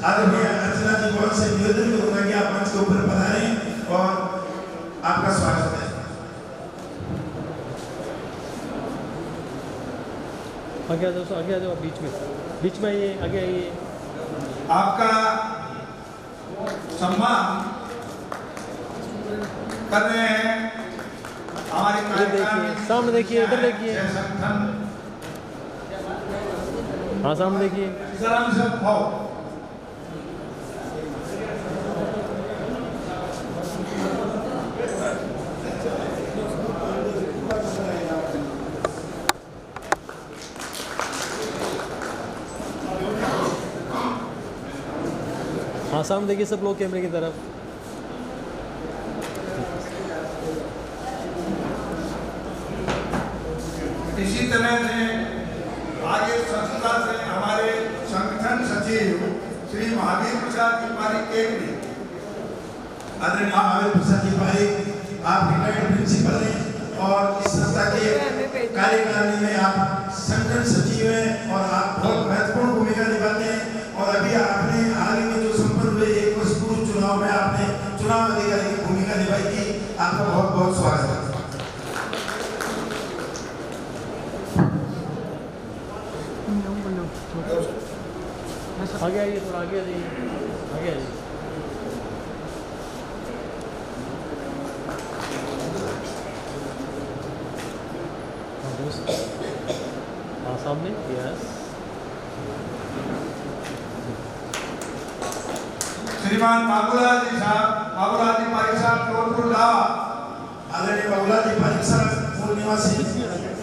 आदरणीय अर्चना जी गौड़ से निवेदन करूंगा कि आप मंच के ऊपर पधारें और आपका स्वागत है। आगे आ जाओ बीच में ये आगे आइए। आपका सम्मान कर रहे हैं हमारे देखिए, सामने देखिए, इधर देखिए, हाँ सामने देखिए। हाँ सामने देखिए सब लोग कैमरे की तरफ। इसी तरह से आगे संस्था से हमारे संगठन सचिव श्री महावीर प्रसाद तिवारी केक ने, आदरणीय महावीर प्रसाद तिवारी, आप रिटायर्ड प्रिंसिपल हैं और इस संस्था के कार्यकारिणी में आप संगठन सचिव हैं और आप बहुत महत्वपूर्ण भूमिका निभाते हैं। और अभी आपने हाल ही में जो संपन्न हुए 1 वर्ष पूर्व चुनाव में आपने चुनाव अधिकारी की भूमिका निभाई थी। आपका बहुत बहुत स्वागत है। आगे आइए, थोड़ा आगे आइए, आगे आइए। हाँ सामने, यस। श्रीमान बाबूलाल जी साहब, बाबूलाल जी पारिक साहब जोधपुर लावा। आदरणीय बाबूलाल जी पारिक साहब मूल निवासी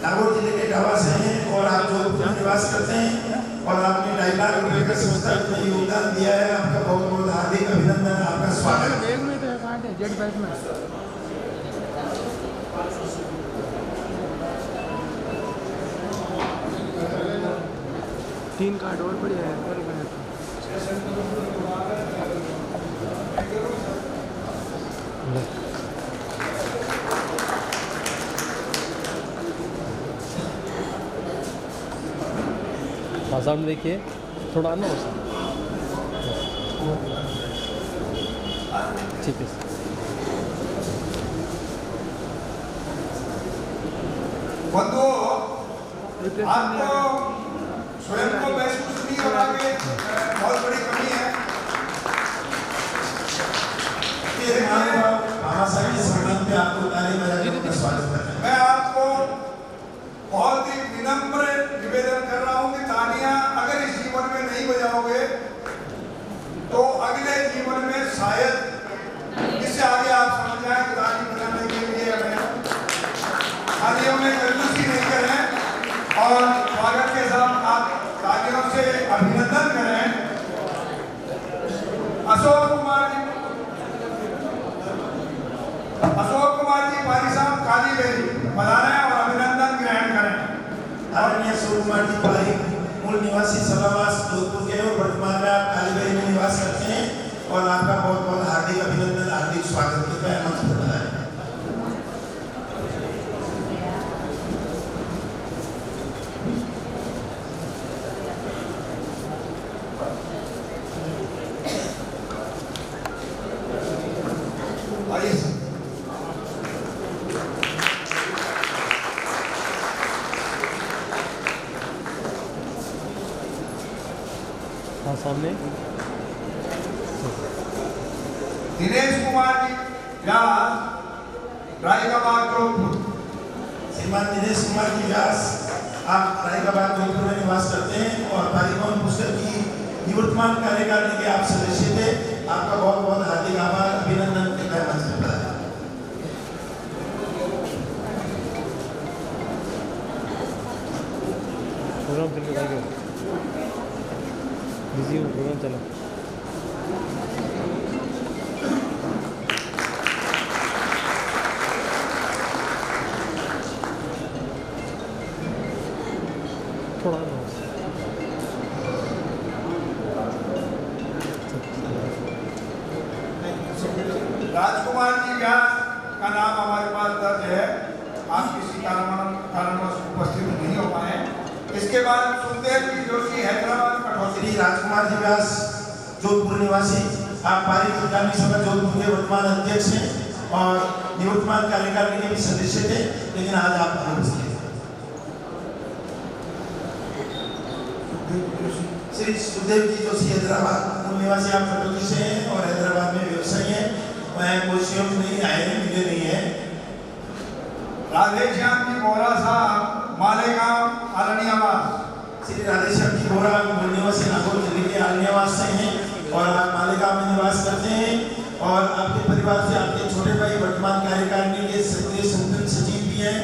नागौर जिले के ढाबा से हैं और आप जोधपुर में निवास करते हैं और आपने 2.5 लाख रुपए का संस्था में योगदान दिया है। आपका बहुत बहुत हार्दिक अभिनंदन, आपका स्वागत है। बैग में तो कार्ड है, जेड बैग में 3 कार्ड और बढ़िया है। हाँ सामने देखिए, थोड़ा आना हो ठीक है। बंधुओं, आपको स्वयं को महसूस नहीं होगा कि बहुत बड़ी कमी है। मैं आपको बहुत ही विनम्र निवेदन कर रहा हूँ कि तालियां अगर इस जीवन में नहीं बजाओगे तो अगले जीवन में शायद इससे आगे आप समझ जाए कि ताली बजाने के लिए हमें तालियों में कंजूसी नहीं करें और स्वागत के साथ आप तालियों से अभिनंदन करें। अशोक कुमार जी पारी साहब काली बेरी पधारें और अभिनंदन ग्रहण करें। आदरणीय अशोक कुमार जी पारी मूल निवासी सलावास जोधपुर के और वर्तमान में आप कालीबेरी में निवास करते हैं और आपका बहुत बहुत हार्दिक अभिनंदन, हार्दिक स्वागत करता है। मंच पर बताएं। हाँ सामने दिनेश कुमार जी व्यास, रायकाबाद जोधपुर। श्रीमान दिनेश कुमार जी व्यास, आप रायकाबाद जोधपुर में निवास करते हैं और पारिकौन पुस्तक की निवर्तमान कार्यकारिणी के आप सदस्य थे। आपका बहुत बहुत हार्दिक आभार, अभिनंदन के मैं मंच पर बताया। प्रोग्राम चल रहा है, बिजी हूँ, प्रोग्राम चला। थोड़ा राजकुमार जी व्यास का नाम हमारे पास दर्ज है, आप किसी कारणवश उपस्थित नहीं हो पाए। इसके बाद सुखदेव जी जोशी हैदराबाद कठौती। श्री राजकुमार जी व्यास जोधपुर निवासी। आप पारिक कानूनी सभा जोधपुर के वर्तमान अध्यक्ष हैं और निवर्तमान कार्यकारिणी के भी सदस्य थे, लेकिन आज आप अनुपस्थित हैं। श्री सुखदेव जी जोशी हैदराबाद मूल निवासी, आप कटौती से हैं और हैदराबाद में व्यवसायी हैं। वह कोई सहयोग नहीं आए हैं, मिले नहीं है। राधेश्याम जी बोरा साहब मालेगांव आलनियावास। श्री राधेश्याम जी बोरा मूल निवासी नागौर जिले के आलनियावास से हैं और आप मालेगांव में निवास करते हैं और आपके परिवार से आपके छोटे भाई वर्तमान कार्यकारिणी के सक्रिय संगठन सचिव भी हैं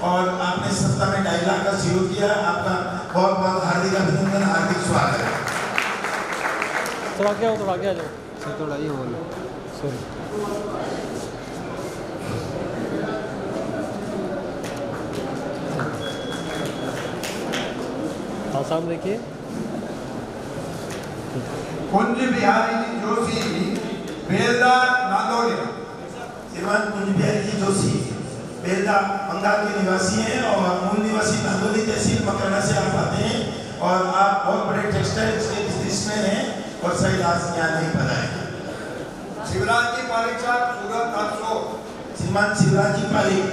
और आपने संस्था में 2.5 लाख का सहयोग किया। आपका बहुत बहुत हार्दिक अभिनंदन, हार्दिक स्वागत है। थोड़ा आगे आ जाओ। थोड़ा ये बोल सॉरी। हाँ, सामने देखिए। कुंज बिहारी जी जोशी बेलदा नांदोलिया। श्रीमान कुंज बिहारी जी जोशी बेलदा बंगाल के निवासी हैं और मूल निवासी नांदोली तहसील मकराना से आप आते हैं और आप बहुत बड़े टेक्सटाइल्स के बिजनेसमैन हैं और शायद आज यहाँ नहीं पता है। शिवराज जी पारिक साहब सूरत 800। श्रीमान शिवराज जी पारिक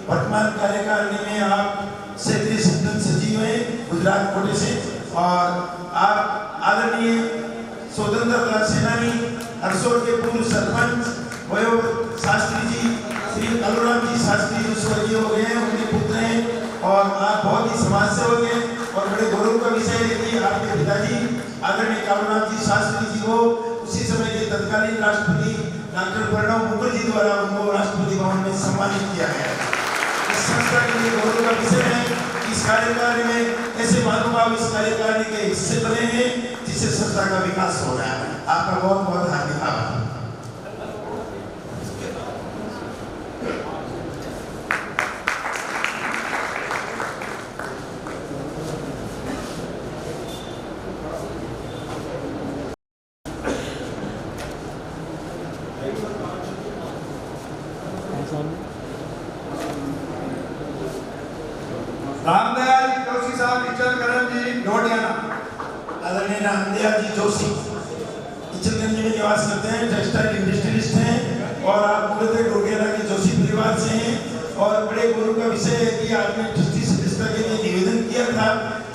वर्तमान कार्यकारिणी में आप क्षेत्रीय संगठन सचिव हैं गुजरात कोटे से और आप आदरणीय स्वतंत्रता सेनानी हरसोर के पूर्व सरपंच वयोवृद्ध शास्त्री जी श्री कलुराम जी शास्त्री जो स्वर्गीय हो गए हैं, उनके पुत्र हैं और आप बहुत ही समाज सेवक हैं और बड़े गौरव का विषय है कि आपके पिताजी आदरणीय कलुराम जी शास्त्री जी को उसी समय के तत्कालीन राष्ट्रपति डॉक्टर प्रणब मुखर्जी द्वारा उनको राष्ट्रपति भवन में सम्मानित किया गया। इस संस्था के लिए गौरव का विषय है कि इस कार्यकारिणी में ऐसे महानुभाव इस कार्यकारिणी के हिस्से बने हैं जिससे संस्था का विकास हो रहा है। आपका बहुत बहुत हार्दिक आभार। रामदयाल जोशी साहब इचलकरंज जी डोडियाना। आदरणीय रामदयाल जी जोशी इचलकरंजी में निवास करते हैं, टेक्सटाइल इंडस्ट्रियलिस्ट हैं और आप मूलतः डोडियाना के जोशी परिवार से हैं और बड़े गौरव का विषय है कि आपने ट्रस्टी सदस्यता के लिए निवेदन किया था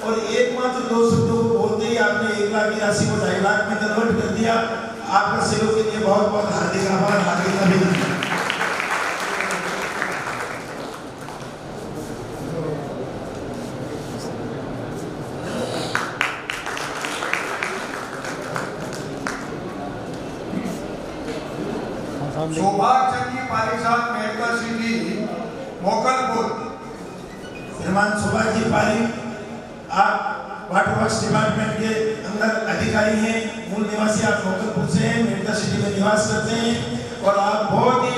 और एकमात्र 2 शब्दों को बोलते ही आपने 1 लाख की राशि को 2.5 लाख में कन्वर्ट कर दिया। आपका सहयोग के लिए बहुत बहुत हार्दिक आभार, हार्दिक अभिनंदन। सौभाग्य चंद पारिक साहब मेडिकल सिटी मोकलपुर। श्रीमान सौभाग्य जी पारिक, आप वाटर वर्क्स डिपार्टमेंट के अंदर अधिकारी हैं, मूल निवासी आप मोकलपुर से हैं, मेडिकल सिटी में निवास करते हैं और आप बहुत ही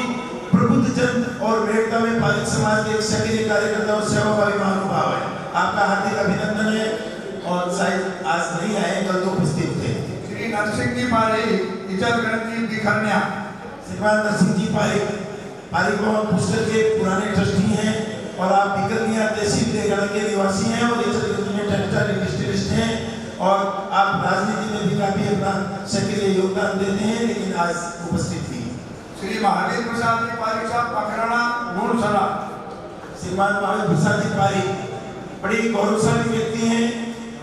प्रबुद्ध जन और मेड़ता में पारिक समाज के एक सक्रिय कार्यकर्ता और सेवाभावी महानुभाव है। आपका हार्दिक अभिनंदन है और शायद आज नहीं आए, कल तो उपस्थित थे। श्री नरसिंह जी पारिक इचलकरंज जी बिखरनिया। श्रीमान नरसिंह जी पारिक भवन पुस्तक के पुराने ट्रस्टी हैं और आप बिकरनिया तहसील देगड़ा के निवासी हैं और इचलकरंज में टेक्सटाइल इंडस्ट्रियलिस्ट हैं और आप राजनीति में भी काफी अपना सक्रिय योगदान देते हैं, लेकिन आज उपस्थित थी। श्री महावीर प्रसाद जी पारिक साहब पखराना गुणसरा। श्रीमान महावीर प्रसाद जी पारिक बड़ी गौरवशाली व्यक्ति हैं,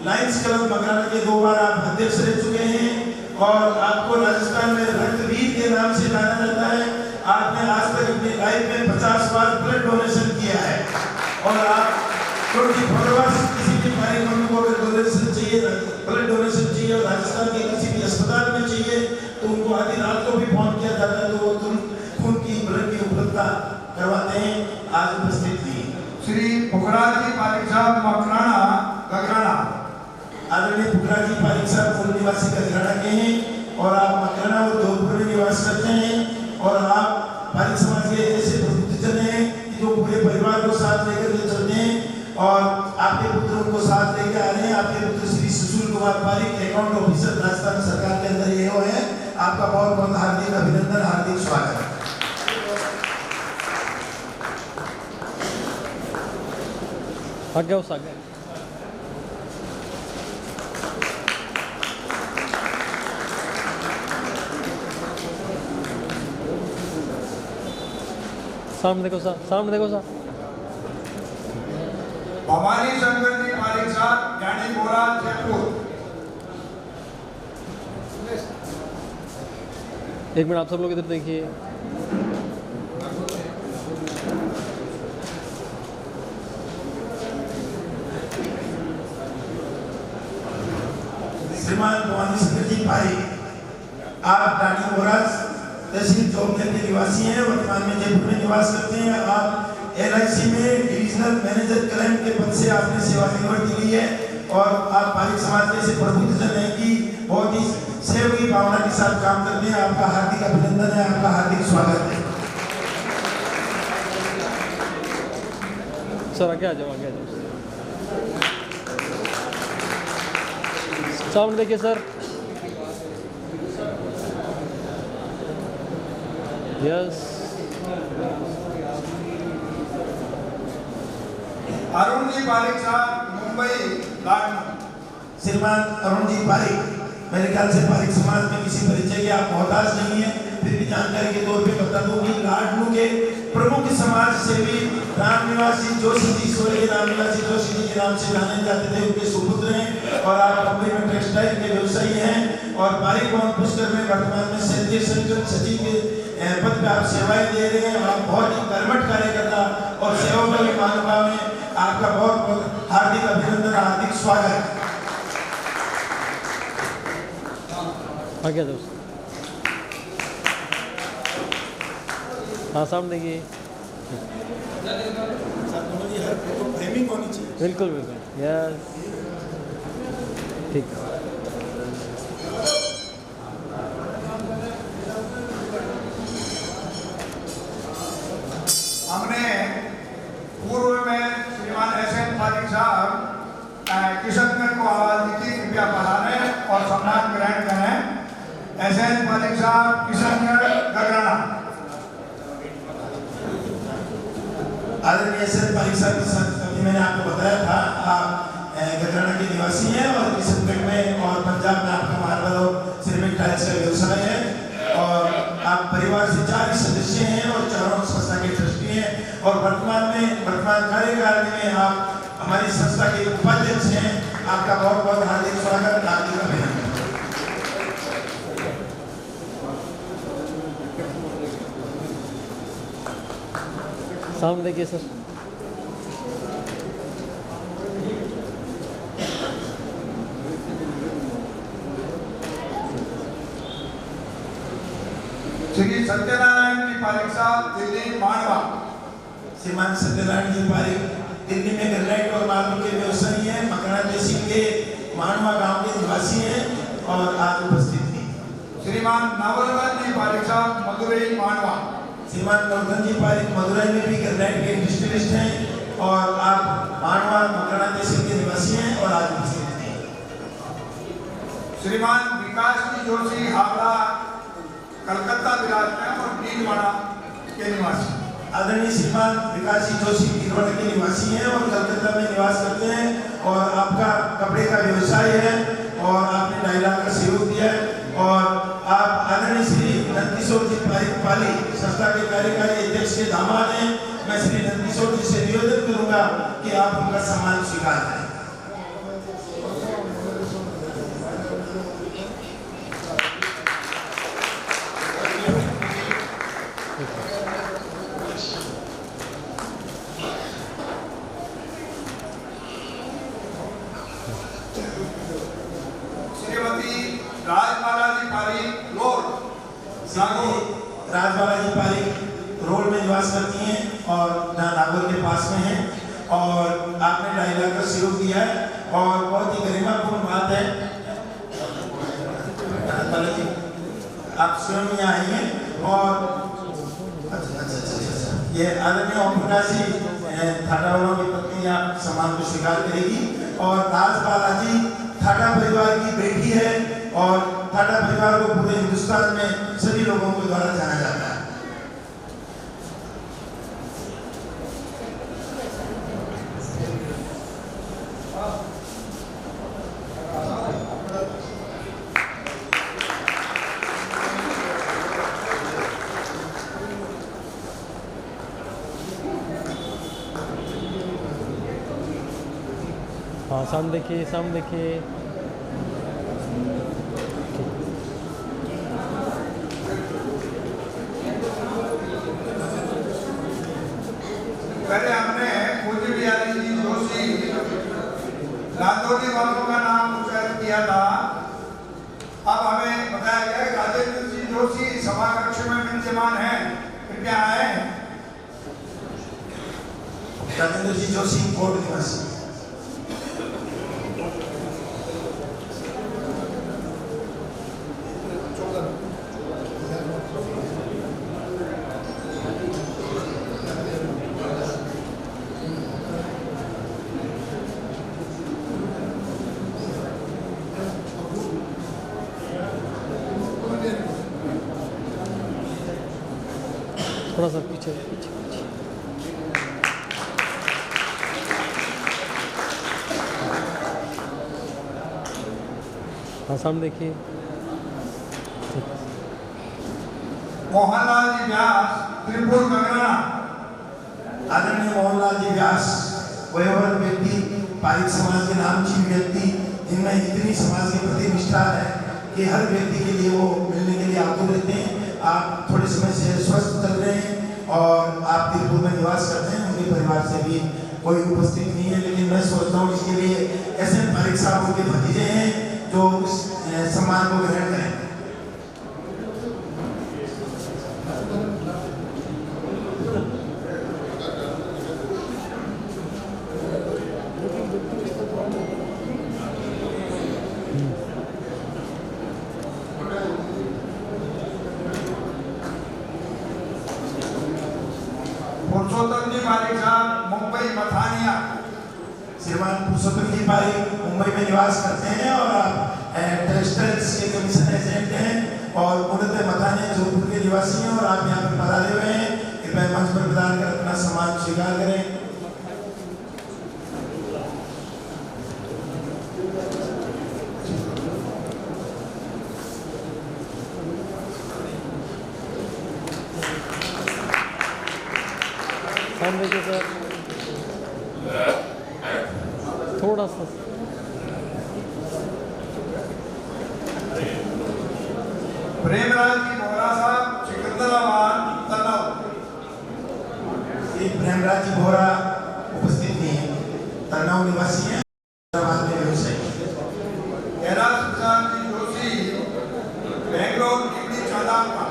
लायंस क्लब मकराना के 2 बार आप अध्यक्ष रह चुके हैं और आपको राजस्थान में रक्तवीर के नाम से जाना जाता है। आपने आज तक अपनी लाइफ में 50 बार ब्लड डोनेशन किया है और आप 24 आवर्स किसी भी कार्यक्रम को अगर डोनेशन चाहिए, ब्लड डोनेशन चाहिए और राजस्थान के किसी भी अस्पताल में चाहिए तो उनको आधी रात को भी फोन किया जाता है तो वो तुरंत खून की ब्लड की उपलब्धता करवाते हैं। आज उपस्थित थी श्री पुखराज जी पारिक साहब मकराना गगराना। आदरणीय पुखराज जी पारिक साहब मूल निवासी गगराना के हैं और आप मकराना और जोधपुर में निवास करते हैं और आप पारिक समाज के ऐसे प्रबुद्धजन हैं जो पूरे परिवार को साथ लेकर के चलते हैं और आपके पुत्र उनको साथ लेकर आ रहे हैं। आपके पुत्र श्री सुशील कुमार पारिक अकाउंट ऑफिसर राजस्थान सरकार के अंदर ये हो है। आपका बहुत बहुत हार्दिक अभिनंदन, हार्दिक स्वागत है। आगे। सामने देखो सर, सामने देखो सर। भवानी शंकर जी पारिक साहब, ज्ञानी बोरा, जयपुर। एक मिनट आप सब लोग इधर देखिए। श्रीमान भवानी शंकर जी पारिक, आप रानी मोराज तहसील चौबे के निवासी हैं, वर्तमान में जयपुर में निवास करते हैं। आप LIC में डिविजनल मैनेजर क्राइम के पद से आपने सेवानिवृत्ति ली है और आप पारिक समाज के ऐसे प्रबुद्ध जन हैं कि बहुत ही सेवा की भावना के साथ काम करते हैं। आपका हार्दिक अभिनंदन है, आपका हार्दिक स्वागत है। सर आगे आ जाओ, आगे आ जाओ। सामने देखिए सर। यस। अरुण जी पारिक साहब, मुंबई, लाडनू। श्रीमान अरुण जी पारिक, मेरे ख्याल से पारिक समाज में किसी परिचय के आप मोहताज नहीं है, फिर भी जानकारी के तौर पे बता दूं कि लाडनू के प्रमुख समाज सेवी राम निवासी जोशी जी, स्वर्गीय राम निवासी जोशी जी के नाम से जाने जाते थे, उनके सुपुत्र हैं और आप मुंबई में टेक्सटाइल के व्यवसायी हैं और पारिक भवन पुष्कर में वर्तमान में क्षेत्रीय संगठन सचिव के पद पे आप सेवाएं दे रहे हैं। आप बहुत ही कर्मठ कार्यकर्ता और सेवाभावी महानुभाव हैं। आपका बहुत बहुत हार्दिक अभिनंदन, हार्दिक स्वागत। आगे आ जाओ। हाँ सामने देखिए। फ्रेमिंग होनी चाहिए। बिल्कुल बिल्कुल, यस ठीक। हमने पूर्व में श्रीमान SN पारिक साहब किशनगढ़ को आवाज दी थी, कृपया पढ़ाने और सम्मान ग्रहण करें। SN पारिक साहब, किशनगढ़, गगराना। आदरणीय SN पारिक साहब के साथ अभी मैंने आपको बताया था, आप गगराना के निवासी हैं और किशनगढ़ में और पंजाब में आपका मार्बल और सिरेमिक टाइल्स का व्यवसाय है और आप परिवार से 4 सदस्य हैं और चारों संस्था के ट्रस्टी हैं और वर्तमान कार्यकारिणी में आप हमारी संस्था के उपाध्यक्ष हैं। आपका बहुत बहुत हार्दिक स्वागत, हार्दिक अभिनंदन। सामने देखिए सर। श्री सत्यनारायण जी पारिक साहब, दिल्ली, मांडवा। श्रीमान सत्यनारायण जी पारिक दिल्ली में ग्रेनाइट और मार्बल के व्यवसायी हैं, मकराना तहसील के मांडवा गांव के निवासी हैं और आज उपस्थित थी। श्रीमान नवरत्न जी पारिक साहब, मदुरई, मांडवा। श्रीमान नवरत्न जी पारिक मदुरई में भी ग्रेनाइट के इंडस्ट्रियलिस्ट हैं और आप मांडवा मकराना तहसील के निवासी हैं और आज उपस्थित थी। श्रीमान विकास जी जोशी, हावड़ा, कलकत्ता विराजते हैं और भीलवाड़ा के निवासी। आदरणीय श्रीमान विकास जी जोशी भीलवाड़ा के निवासी हैं और कलकत्ता में निवास करते हैं और आपका कपड़े का व्यवसाय है और आपने 2.5 लाख का सहयोग दिया है और आप आदरणीय श्री नंदकिशोर जी पारिक पाली संस्था के कार्यकारी अध्यक्ष के दामाद हैं। मैं श्री नंदकिशोर जी से निवेदन करूंगा कि आप उनका सम्मान स्वीकार करें। राजबाला जी पारिक, रोड, नागौर। राजबाला जी पारिक रोड में निवास करती हैं और नागौर के पास में हैं और आपने 2.5 लाख का सहयोग दिया है और बहुत ही गरिमापूर्ण बात है। राजबाला जी आप स्वयं यहाँ आई हैं और अच्छा ये आदरणीय ओम प्रकाश जी थाटा वालों की पत्नी आप सम्मान को स्वीकार करेगी और राजबाला जी थाटा परिवार की बेटी है और थाटा परिवार को पूरे हिंदुस्तान में सभी लोगों के द्वारा जाना जाता है। हाँ सामने देखिए, सामने देखिए। पहले हमने पूज्य बिहारी जी जोशी लातोरी वालों का नाम उच्चारण किया था। अब हमें बताया गया कि राजेंद्र जी जोशी सभा कक्ष में विद्यमान है, कृपया आए। राजेंद्र जी जोशी कोट निवासी। थोड़ा सा पीछे पीछे पीछे। हाँ सामने देखिए। मोहनलाल जी व्यास त्रिपुर गंगना। आदरणीय मोहनलाल जी व्यास वयोवृद्ध व्यक्ति, पारिक समाज के नामचीन व्यक्ति, जिनमें इतनी समाज के प्रति निष्ठा है कि हर व्यक्ति के लिए वो मिलने के लिए आतुर रहते हैं। आप थोड़े समय से स्वस्थ चल रहे हैं और आप तिरुपुर में निवास करते हैं। उनके परिवार से भी कोई उपस्थित नहीं है, लेकिन मैं सोचता हूँ इसके लिए ऐसे पारिक साहब उनके भतीजे हैं जो उस सम्मान को ग्रहण करें। पुरुषोत्तम जी पारिक साहब मुंबई मथानिया। श्रीमान पुरुषोत्तम जी पारिक मुंबई में निवास करते हैं और आप टेक्सटाइल्स के कमीशन एजेंट हैं और उन्नत मथानिया जोधपुर के निवासी हैं और आप यहाँ पर पधारे हुए हैं। कृपया मंच पर पधार कर अपना सम्मान स्वीकार करें। सामने देखिए सर, थोड़ा सा। प्रेमराज जी बोरा साहब सिकंदराबाद तनाव। ये प्रेमराज जी बोरा उपस्थित नहीं है, तनाव निवासी हैं, हैदराबाद में व्यवसायी। कैलाश प्रसाद जी जोशी बेंगलोर निम्नी चांदावका।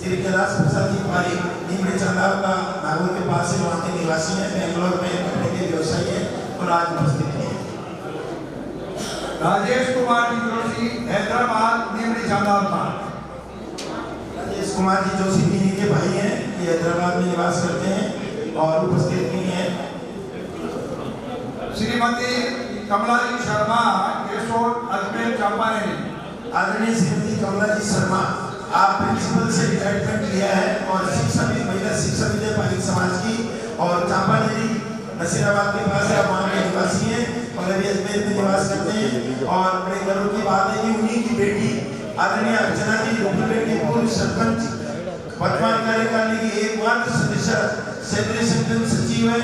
श्री कैलाश प्रसाद जी पारिक निम्न चांदावका नागौर के पास है, वहाँ के निवासी हैं। बेंगलोर में कपड़े के व्यवसायी हैं और आज उपस्थित हैं। राजेश कुमार जी जोशी हैदराबाद निम्नी चांदावका। राजेश कुमार जी जोशी भी इनके भाई हैं, ये हैदराबाद में निवास करते हैं और उपस्थित नहीं है। श्रीमती कमला जी शर्मा केशोर अजमेर चंपानेरी। आदरणीय श्रीमती कमला जी शर्मा, आप प्रिंसिपल से रिटायरमेंट लिया है और शिक्षा भी महिला शिक्षा विद्या पारिक समाज की और चांपानेरी नसीराबाद के पास आप वहाँ के निवासी हैं और अभी अजमेर में निवास करते हैं। और बड़े गर्व की बात है कि उन्हीं की बेटी आदरणीय अर्चना जी रुपनगढ़ के पूर्व सरपंच वर्तमान कार्यकारिणी की एकमात्र सदस्य क्षेत्रीय संगठन सचिव है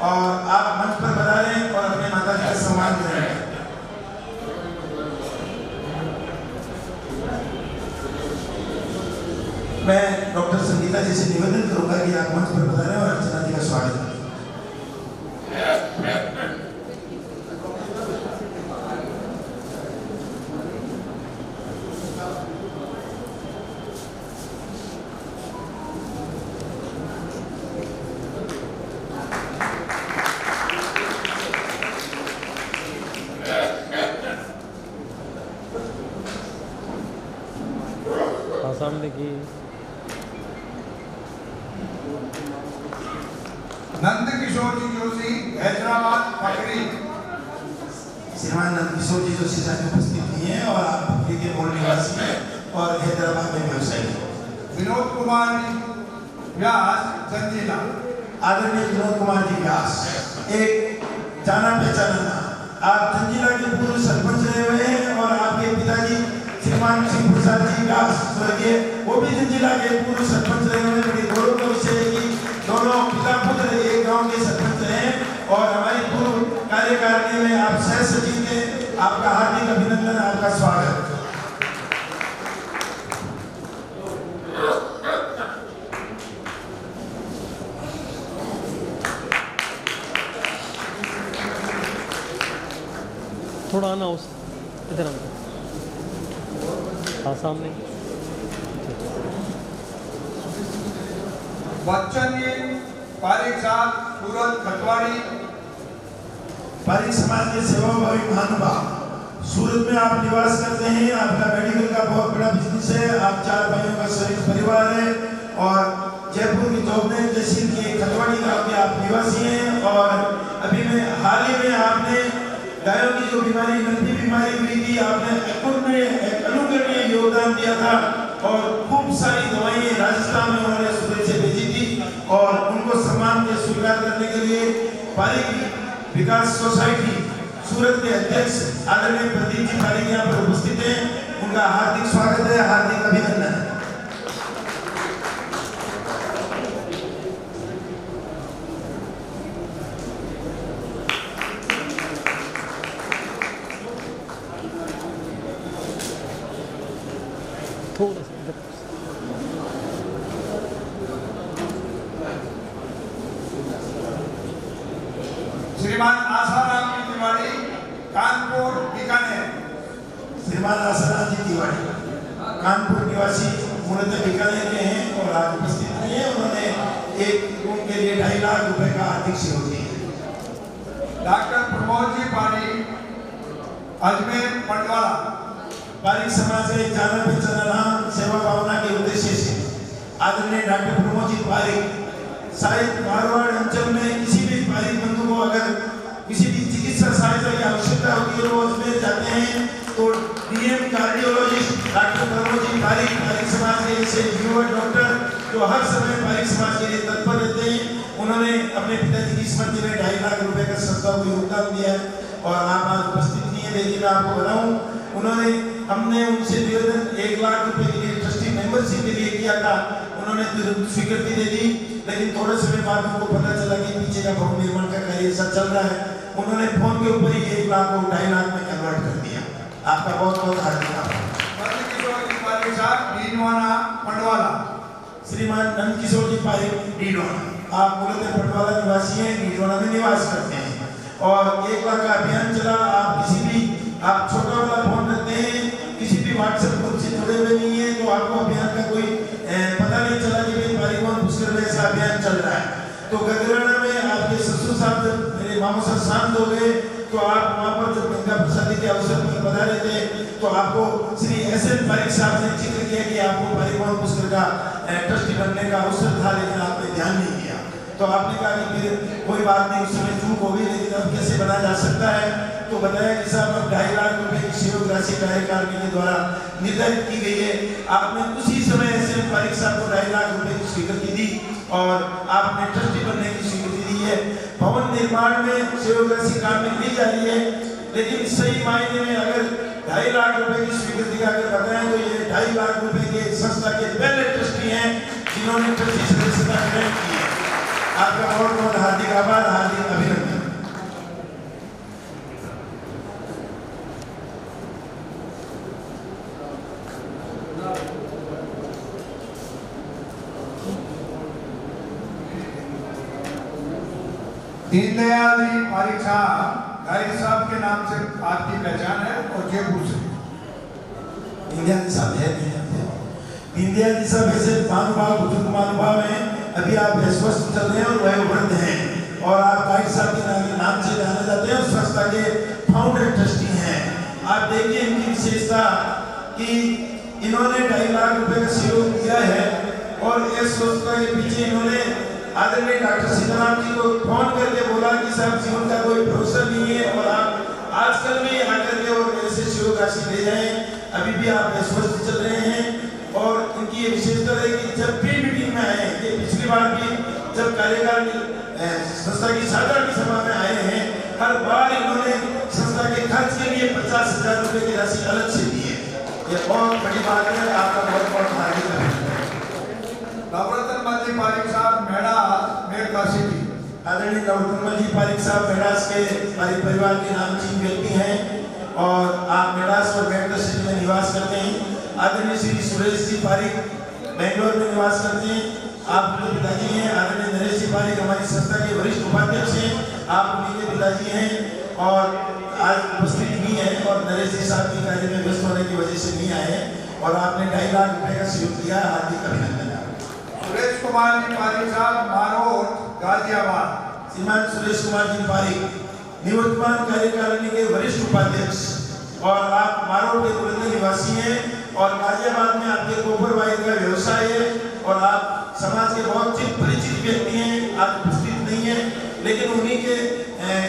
और आप मंच पर पधारें और अपने माता जी का सम्मान करें। मैं डॉक्टर संगीता जी से निवेदन करूंगा कि आप मंच पर पधारें और अर्चना जी का स्वागत करें। सामने देखिए। नंद किशोर जी जोशी हैदराबाद पकड़ी। श्रीमान नंद किशोर जी जोशी साहब उपस्थित नहीं है और आप पकड़ी के मूल निवासी हैं और हैदराबाद में व्यवसायी हैं। विनोद कुमार जी व्यास संजीला। आदरणीय विनोद कुमार जी व्यास एक जाना पहचाना था। आप जंजीला के पूर्व सरपंच रहे हुए हैं और आपके पिताजी श्रीमान सिंह प्रसाद जी व्यास स्वर्गीय वो भी जंजीला के पूर्व सरपंच रहे हुए हैं। बड़ी गौरव का विषय है कि दोनों पिता पुत्र एक गांव के सरपंच रहे और हमारी पूर्व कार्यकारिणी में आप आपका हार्दिक अभिनंदन, आपका स्वागत। थोड़ा आना उस इधर आना, हाँ सामने। बच्चन जी पारिक साहब सूरत खतवाड़ी। पारिक समाज के सेवाभावी महानुभाव, सूरत में आप निवास करते हैं, आपका मेडिकल का बहुत बड़ा बिजनेस है, आप 4 भाइयों का संयुक्त परिवार है और जयपुर की चौबे तहसील के खतवाड़ी गांव के आप निवासी हैं। और अभी में हाल ही में आपने गायों की जो बीमारी, नकली बीमारी हुई थी, आपने अनुकरणीय योगदान दिया था और खूब सारी दवाइयाँ राजस्थान में उन्होंने सूरत से भेजी थी और उनको सम्मान के स्वीकार करने के लिए पारिक विकास सोसाइटी सूरत के अध्यक्ष आदरणीय प्रदीप जी पारिक यहाँ पर उपस्थित हैं। उनका हार्दिक स्वागत है, हार्दिक अभिनंदन। थोड़ा सा इधर। श्रीमान आसाराम जी तिवारी कानपुर बीकानेर। श्रीमान आसाराम जी तिवारी कानपुर निवासी, मूलतः बीकानेर के हैं और आज उपस्थित नहीं है। उन्होंने एक रूम के लिए 2.5 लाख रुपए का आर्थिक सहयोग दिया। डॉक्टर प्रमोद जी पारिक अजमेर पटवाला। पारिक समाज के जाना पहचाना नाम सेवा भावना के उद्देश्य से आदरणीय डॉक्टर प्रमोद जी पारिक शायद मारवाड़ अंचल में किसी भी पारिक बंधु को अगर किसी भी चिकित्सा सहायता की आवश्यकता होती है, वो अजमेर जाते हैं तो DM cardiologist doctor Pramod ji Pareek समाज के ऐसे युवा डॉक्टर जो हर समय पारिक समाज के लिए तत्पर रहते हैं, उन्होंने अपने पिताजी की स्मृति में 2.5 लाख रुपए का संस्था को योगदान दिया है। और आप आज उपस्थित नहीं है, लेकिन मैं आपको बताऊं, हमने उनसे निवेदन 1 लाख रुपए के लिए ट्रस्टी मेंबरशिप के लिए किया था, उन्होंने तुरंत स्वीकृति दे दी। लेकिन थोड़े समय बाद उनको पता चला कि पीछे का भवन निर्माण का कार्य ऐसा चल रहा है, उन्होंने फोन के ऊपर ही 1 लाख को 2.5 लाख में कन्वर्ट कर दिया। आपका बहुत बहुत हार्दिक आभार। श्रीमान नंदकिशोर जी पारिक डीडवाना, आप मूलतः पटवाला निवासी हैं, डीडवाना में निवास करते हैं और 1 लाख का अभियान चला। आप छोटा वाला फोन रखते हैं, किसी भी व्हाट्सएप ग्रुप से जुड़े हुए नहीं है, तो आपको अभियान का कोई पता नहीं चला कि भाई पारिकवन पुष्कर में ऐसा अभियान चल रहा है। तो गगराना में आपके ससुर साहब जब मेरे मामू साहब शांत हो गए तो आप वहाँ पर जब गंगा प्रसादी के अवसर पर पधारे थे तो आपको श्री एस.एन. पारिक साहब ने जिक्र किया कि आपको पारिकवन पुष्कर का ट्रस्टी बनने का अवसर था, लेकिन आपने ध्यान नहीं दिया। तो आपने कहा कि फिर कोई बात नहीं, उस समय चूक हो गई, लेकिन अब कैसे बना जा सकता है। तो बताया कि साहब अब 2.5 लाख रुपए की सहयोग राशि कार्यकारिणी के द्वारा निर्धारित की गई है। आपने उसी समय एस.एन. पारिक साहब को 2.5 लाख रुपए की स्वीकृति दी और आपने ट्रस्टी बनने की स्वीकृति दी है। भवन निर्माण में सहयोग राशि काम में ली जा रही है, लेकिन सही मायने में अगर 2.5 लाख रुपए की स्वीकृति का अगर बताएं तो ये 2.5 लाख रुपए के संस्था के पहले ट्रस्टी हैं जिन्होंने ट्रस्टी सदस्यता ग्रहण की है। आपका बहुत बहुत हार्दिक आभार, हार्दिक अभिनंदन। दीनदयाल जी पारिक साहब गायक साहब के नाम से आपकी पहचान है और जयपुर से। दीनदयाल जी साहब है, दीनदयाल जी साहब ऐसे महानुभाव, बुजुर्ग महानुभाव हैं। अभी आप स्वस्थ चल रहे हैं और वयोवृद्ध हैं और आप गायक साहब के नाम से जाने जाते हैं और संस्था के फाउंडर ट्रस्टी हैं। आप देखिए इनकी विशेषता कि इन्होंने 2.5 लाख रुपए का सहयोग दिया है और इस संस्था के पीछे इन्होंने आदरणीय डॉक्टर सीताराम जी को फोन करके बोला कि साहब जीवन का कोई भरोसा नहीं है और आप आजकल में आकर के और ऐसे सहयोग राशि ले जाएं। अभी भी आप स्वस्थ चल रहे हैं और इनकी ये विशेषता है कि जब भी मीटिंग में आए, ये पिछली बार भी जब कार्यकारिणी संस्था की साधारण सभा में आए हैं, हर बार इन्होंने संस्था के खर्च के लिए 50,000 रुपए की राशि अलग से दी है। ये बहुत बड़ी बात है। आपका बहुत बहुत हार्दिक अभिनंदन। नवरत्न जी पारिक साहब मेड़ा मेरका सिटी। आदरणीय नवरत्न जी पारिक साहब मेड़ास के परिवार के नामचीन व्यक्ति हैं। और आप मेडास और बैंगलोर सिटी में निवास करते हैं। आदरणीय श्री सुरेश जी पारिक बेंगलोर में निवास करते हैं। आप उनके पिताजी हैं। आदरणीय नरेश जी पारिक हमारी संस्था के वरिष्ठ उपाध्यक्ष हैं। आप उनके पिताजी हैं और आज उपस्थित नहीं है और नरेश जी साहब की कार्य में व्यस्त होने की वजह से नहीं आए हैं और आपने 2.5 लाख रुपए का सहयोग दिया। हार्दिक अभिनंदन। सुरेश कुमार जी पारिक साहब, मारोट, गाजियाबाद। श्रीमान सुरेश कुमार जी पारिक निवर्तमान कार्यकारिणी के वरिष्ठ उपाध्यक्ष और आप मारोट के बुलंद निवासी हैं और गाजियाबाद में आपके गोबर वाइन का व्यवसाय है और आप समाज के बहुत परिचित व्यक्ति हैं। आप उपस्थित नहीं है लेकिन उन्हीं के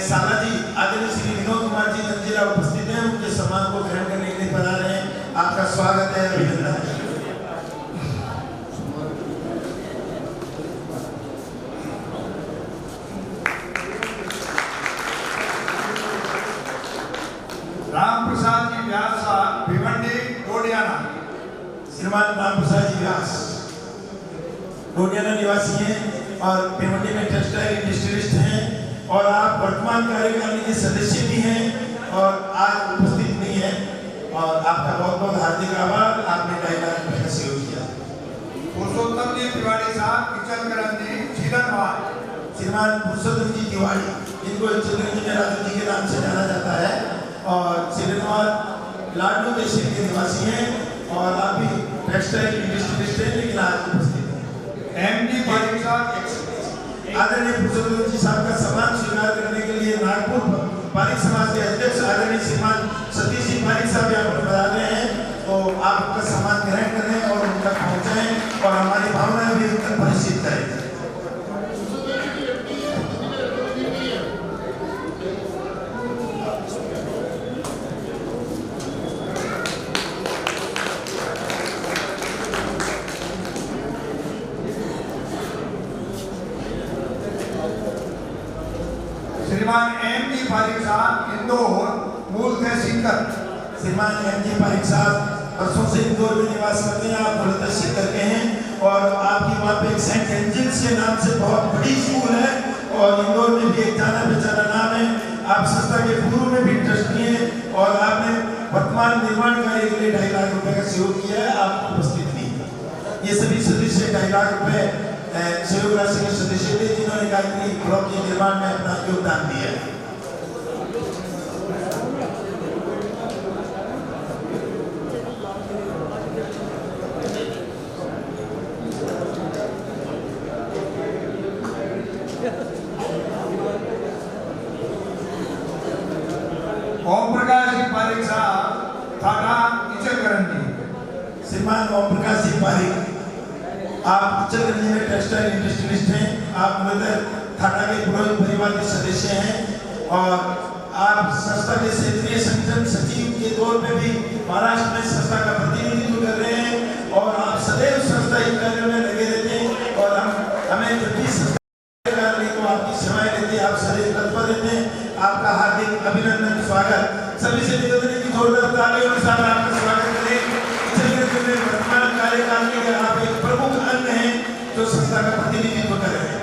साला जी आदरणीय श्री विनोद कुमार जी नंजीरा उपस्थित हैं। उनके सम्मान को ग्रहण करने के लिए पधारे हैं। आपका स्वागत है, अभिनंदन है। राम प्रसाद जी व्यास साहब, भिवंडी, डोडियाना। श्रीमान राम प्रसाद जी व्यास डोडियाना निवासी हैं और भिवंडी में टेक्सटाइल इंडस्ट्रियलिस्ट हैं और आप वर्तमान कार्यकारिणी के सदस्य भी हैं और आज उपस्थित नहीं है और आपका बहुत बहुत हार्दिक आभार। आपने 2.5 लाख रुपए का सहयोग किया। पुरुषोत्तम जी तिवारी साहब, किचनगंज, चिलनवाड़। श्रीमान पुरुषोत्तम जी तिवारी जिनको चिलगंज में राजू जी के नाम से जाना जाता है और चिलनवाड़ लाडू तहसील के निवासी हैं और आप भी टेक्सटाइल इंडस्ट्रियलिस्ट हैं लेकिन आज उपस्थित हैं। एमडी पारिक साहब, आदरणीय पुरुषोत्तम जी साहब का सम्मान स्वीकार करने के लिए नागपुर पारिक समाज के अध्यक्ष आदरणीय श्रीमान सतीश जी पारिक साहब यहाँ पर बता रहे हैं तो आप उनका सम्मान ग्रहण करें और उन तक पहुँचाएं और हमारी भावना भी उन तक परिचित करें। श्रीमान एम जी पारिक साहब, इंदौर, मूल तहसीलदार। श्रीमान एम जी पारिक साहब वर्षों से इंदौर में निवास करते हैं। आप मूल तहसीलदार के हैं और आपकी वहाँ पे एक सेंट एंजल्स के नाम से बहुत बड़ी स्कूल है और इंदौर में भी एक जाना पहचाना नाम है। आप संस्था के पूर्व में भी ट्रस्टी हैं और आपने वर्तमान निर्माण कार्य के लिए 2.5 लाख रुपए का सहयोग किया है। आप उपस्थित नहीं। ये सभी सदस्य 2.5 लाख रुपए सहयोग राशि के सदस्य थे जिन्होंने गायत्री ब्लॉक के निर्माण में अपना योगदान दिया है। ओम प्रकाश जी पारिक साहब, थाना, किचनगंज। श्रीमान ओम प्रकाश जी पारिक आप किचनगंज में टेक्सटाइल इंडस्ट्रियलिस्ट हैं। आप मूलतः थाना के पुरोहित परिवार के सदस्य हैं और आप संस्था के क्षेत्रीय संगठन सचिव के तौर पे भी महाराष्ट्र में संस्था का प्रतिनिधित्व कर रहे हैं और आप सदैव संस्था के कार्यों में लगे रहते हैं और हमें जब भी संस्था तो आपकी सेवाएं लेते हैं, आप सदैव तत्पर रहते हैं। आपका हार्दिक अभिनंदन, स्वागत। सभी से निवेदन है कि जोरदार तालियों के साथ आपका स्वागत करें। किचनगंज में वर्तमान कार्यकारिणी के आप एक प्रमुख अंग हैं जो संस्था का प्रतिनिधित्व कर रहे हैं।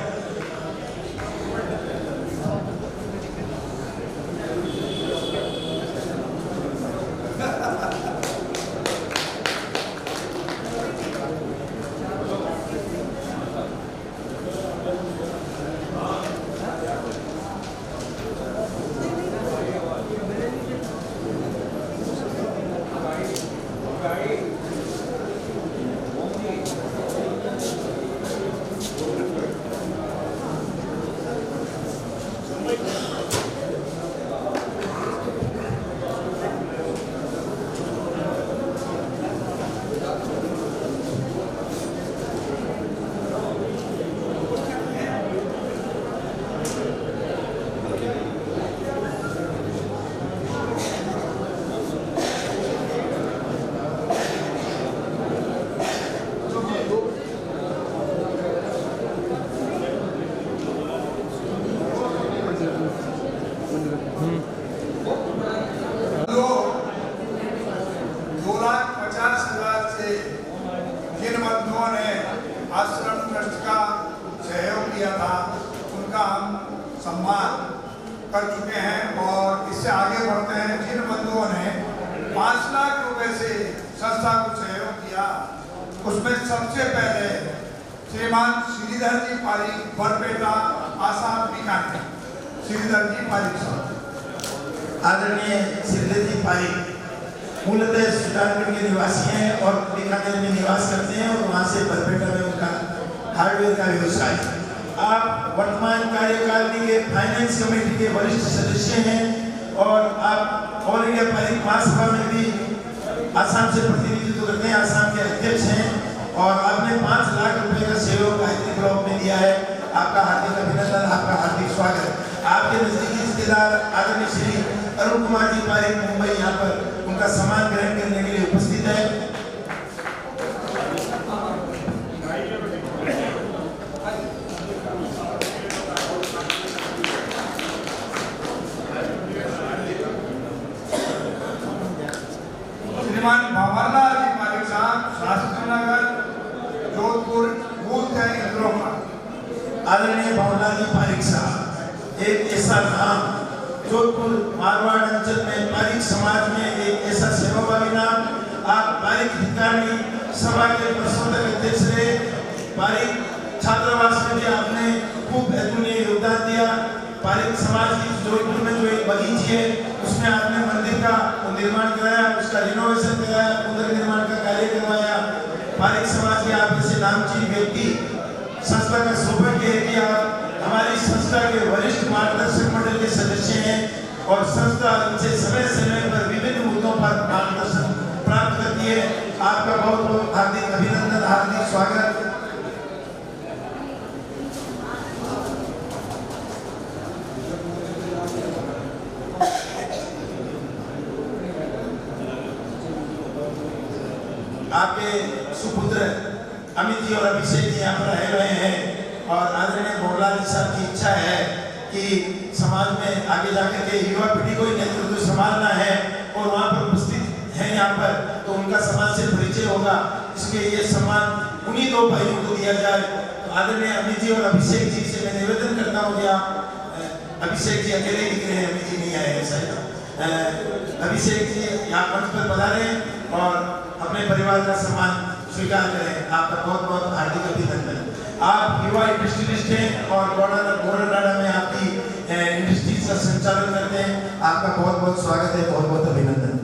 आश्रम ट्रस्ट का सहयोग किया था, उनका हम सम्मान कर चुके हैं और इससे आगे बढ़ते हैं। जिन बंधुओं ने 5 लाख रुपए से संस्था को सहयोग किया, उसमें सबसे पहले श्रीमान श्रीधर जी पारिक बरपेटा आसाम बीकानेर। श्रीधर जी पारिक साहब। आदरणीय श्रीधर जी पारिक मूलतः सुल्तानगढ़ के निवासी हैं और बीकानेर में निवास करते हैं और वहाँ से बरपेटा में उनका हार्डवेयर का व्यवसाय। आप वर्तमान कार्यकारिणी के फाइनेंस कमेटी के वरिष्ठ सदस्य हैं और आप ऑल इंडिया पारिक महासभा में भी आसाम से प्रतिनिधित्व करते हैं, आसाम के अध्यक्ष हैं और आपने 5 लाख रुपए का सहयोग गायत्री ब्लॉक में दिया है। आपका हार्दिक अभिनंदन, आपका हार्दिक स्वागत। आपके नजदीकी रिश्तेदार आदरणीय श्री अरुण कुमार जी पारिक मुंबई यहाँ पर उनका सम्मान ग्रहण करने के लिए उपस्थित है। श्रीमान भंवरलाल जी पारिक साहब, शास्त्रीनगर, जोधपुर, बूथ है इंद्रोमा। आदरणीय भंवरलाल जी पारिक साहब एक ऐसा नाम जोधपुर मारवाड़ अंचल में पारिक समाज में एक ऐसा सेवाभावी नाम। आप पारिक हितकारी सभा के वर्षों तक अध्यक्ष रहे। पारिक छात्रावास में भी आपने खूब अतुलनीय योगदान दिया। पारिक समाज की जोधपुर में जो एक बगीची है उसमें आपने मंदिर का निर्माण कराया, उसका रिनोवेशन कराया, पुनर्निर्माण का कार्य करवाया। पारिक समाज के आप ऐसे नामचीन व्यक्ति संस्था का सौभाग्य है कि आप हमारी संस्था के वरिष्ठ मार्गदर्शक मंडल के सदस्य हैं और संस्था इनसे समय समय पर विभिन्न मुद्दों पर मार्गदर्शन प्राप्त करती है। आपका बहुत बहुत हार्दिक अभिनंदन, हार्दिक स्वागत। आपके सुपुत्र अमित जी और अभिषेक जी यहाँ पर आए हुए हैं और आदरणीय भंवरलाल जी साहब की इच्छा है कि समाज में आगे जाकर के युवा पीढ़ी को नेतृत्व संभालना है और वहाँ पर उपस्थित हैं यहाँ पर तो उनका समाज से परिचय होगा, इसलिए ये सम्मान उन्हीं 2 भाइयों को दिया जाए। तो आदरणीय अमित जी और अभिषेक जी से मैं निवेदन करता हूँ कि आप अभिषेक जी अकेले दिख रहे हैं, अमित जी नहीं आए शायद। अभिषेक जी यहाँ मंच पर पधारे और अपने परिवार का सम्मान स्वीकार करें। आपका बहुत बहुत हार्दिक अभिनंदन। आप युवा इंडस्ट्रियलिस्ट हैं और गोरडाडा में आपकी इंडस्ट्रीज का संचालन करते हैं। आपका बहुत बहुत स्वागत है, बहुत बहुत अभिनंदन।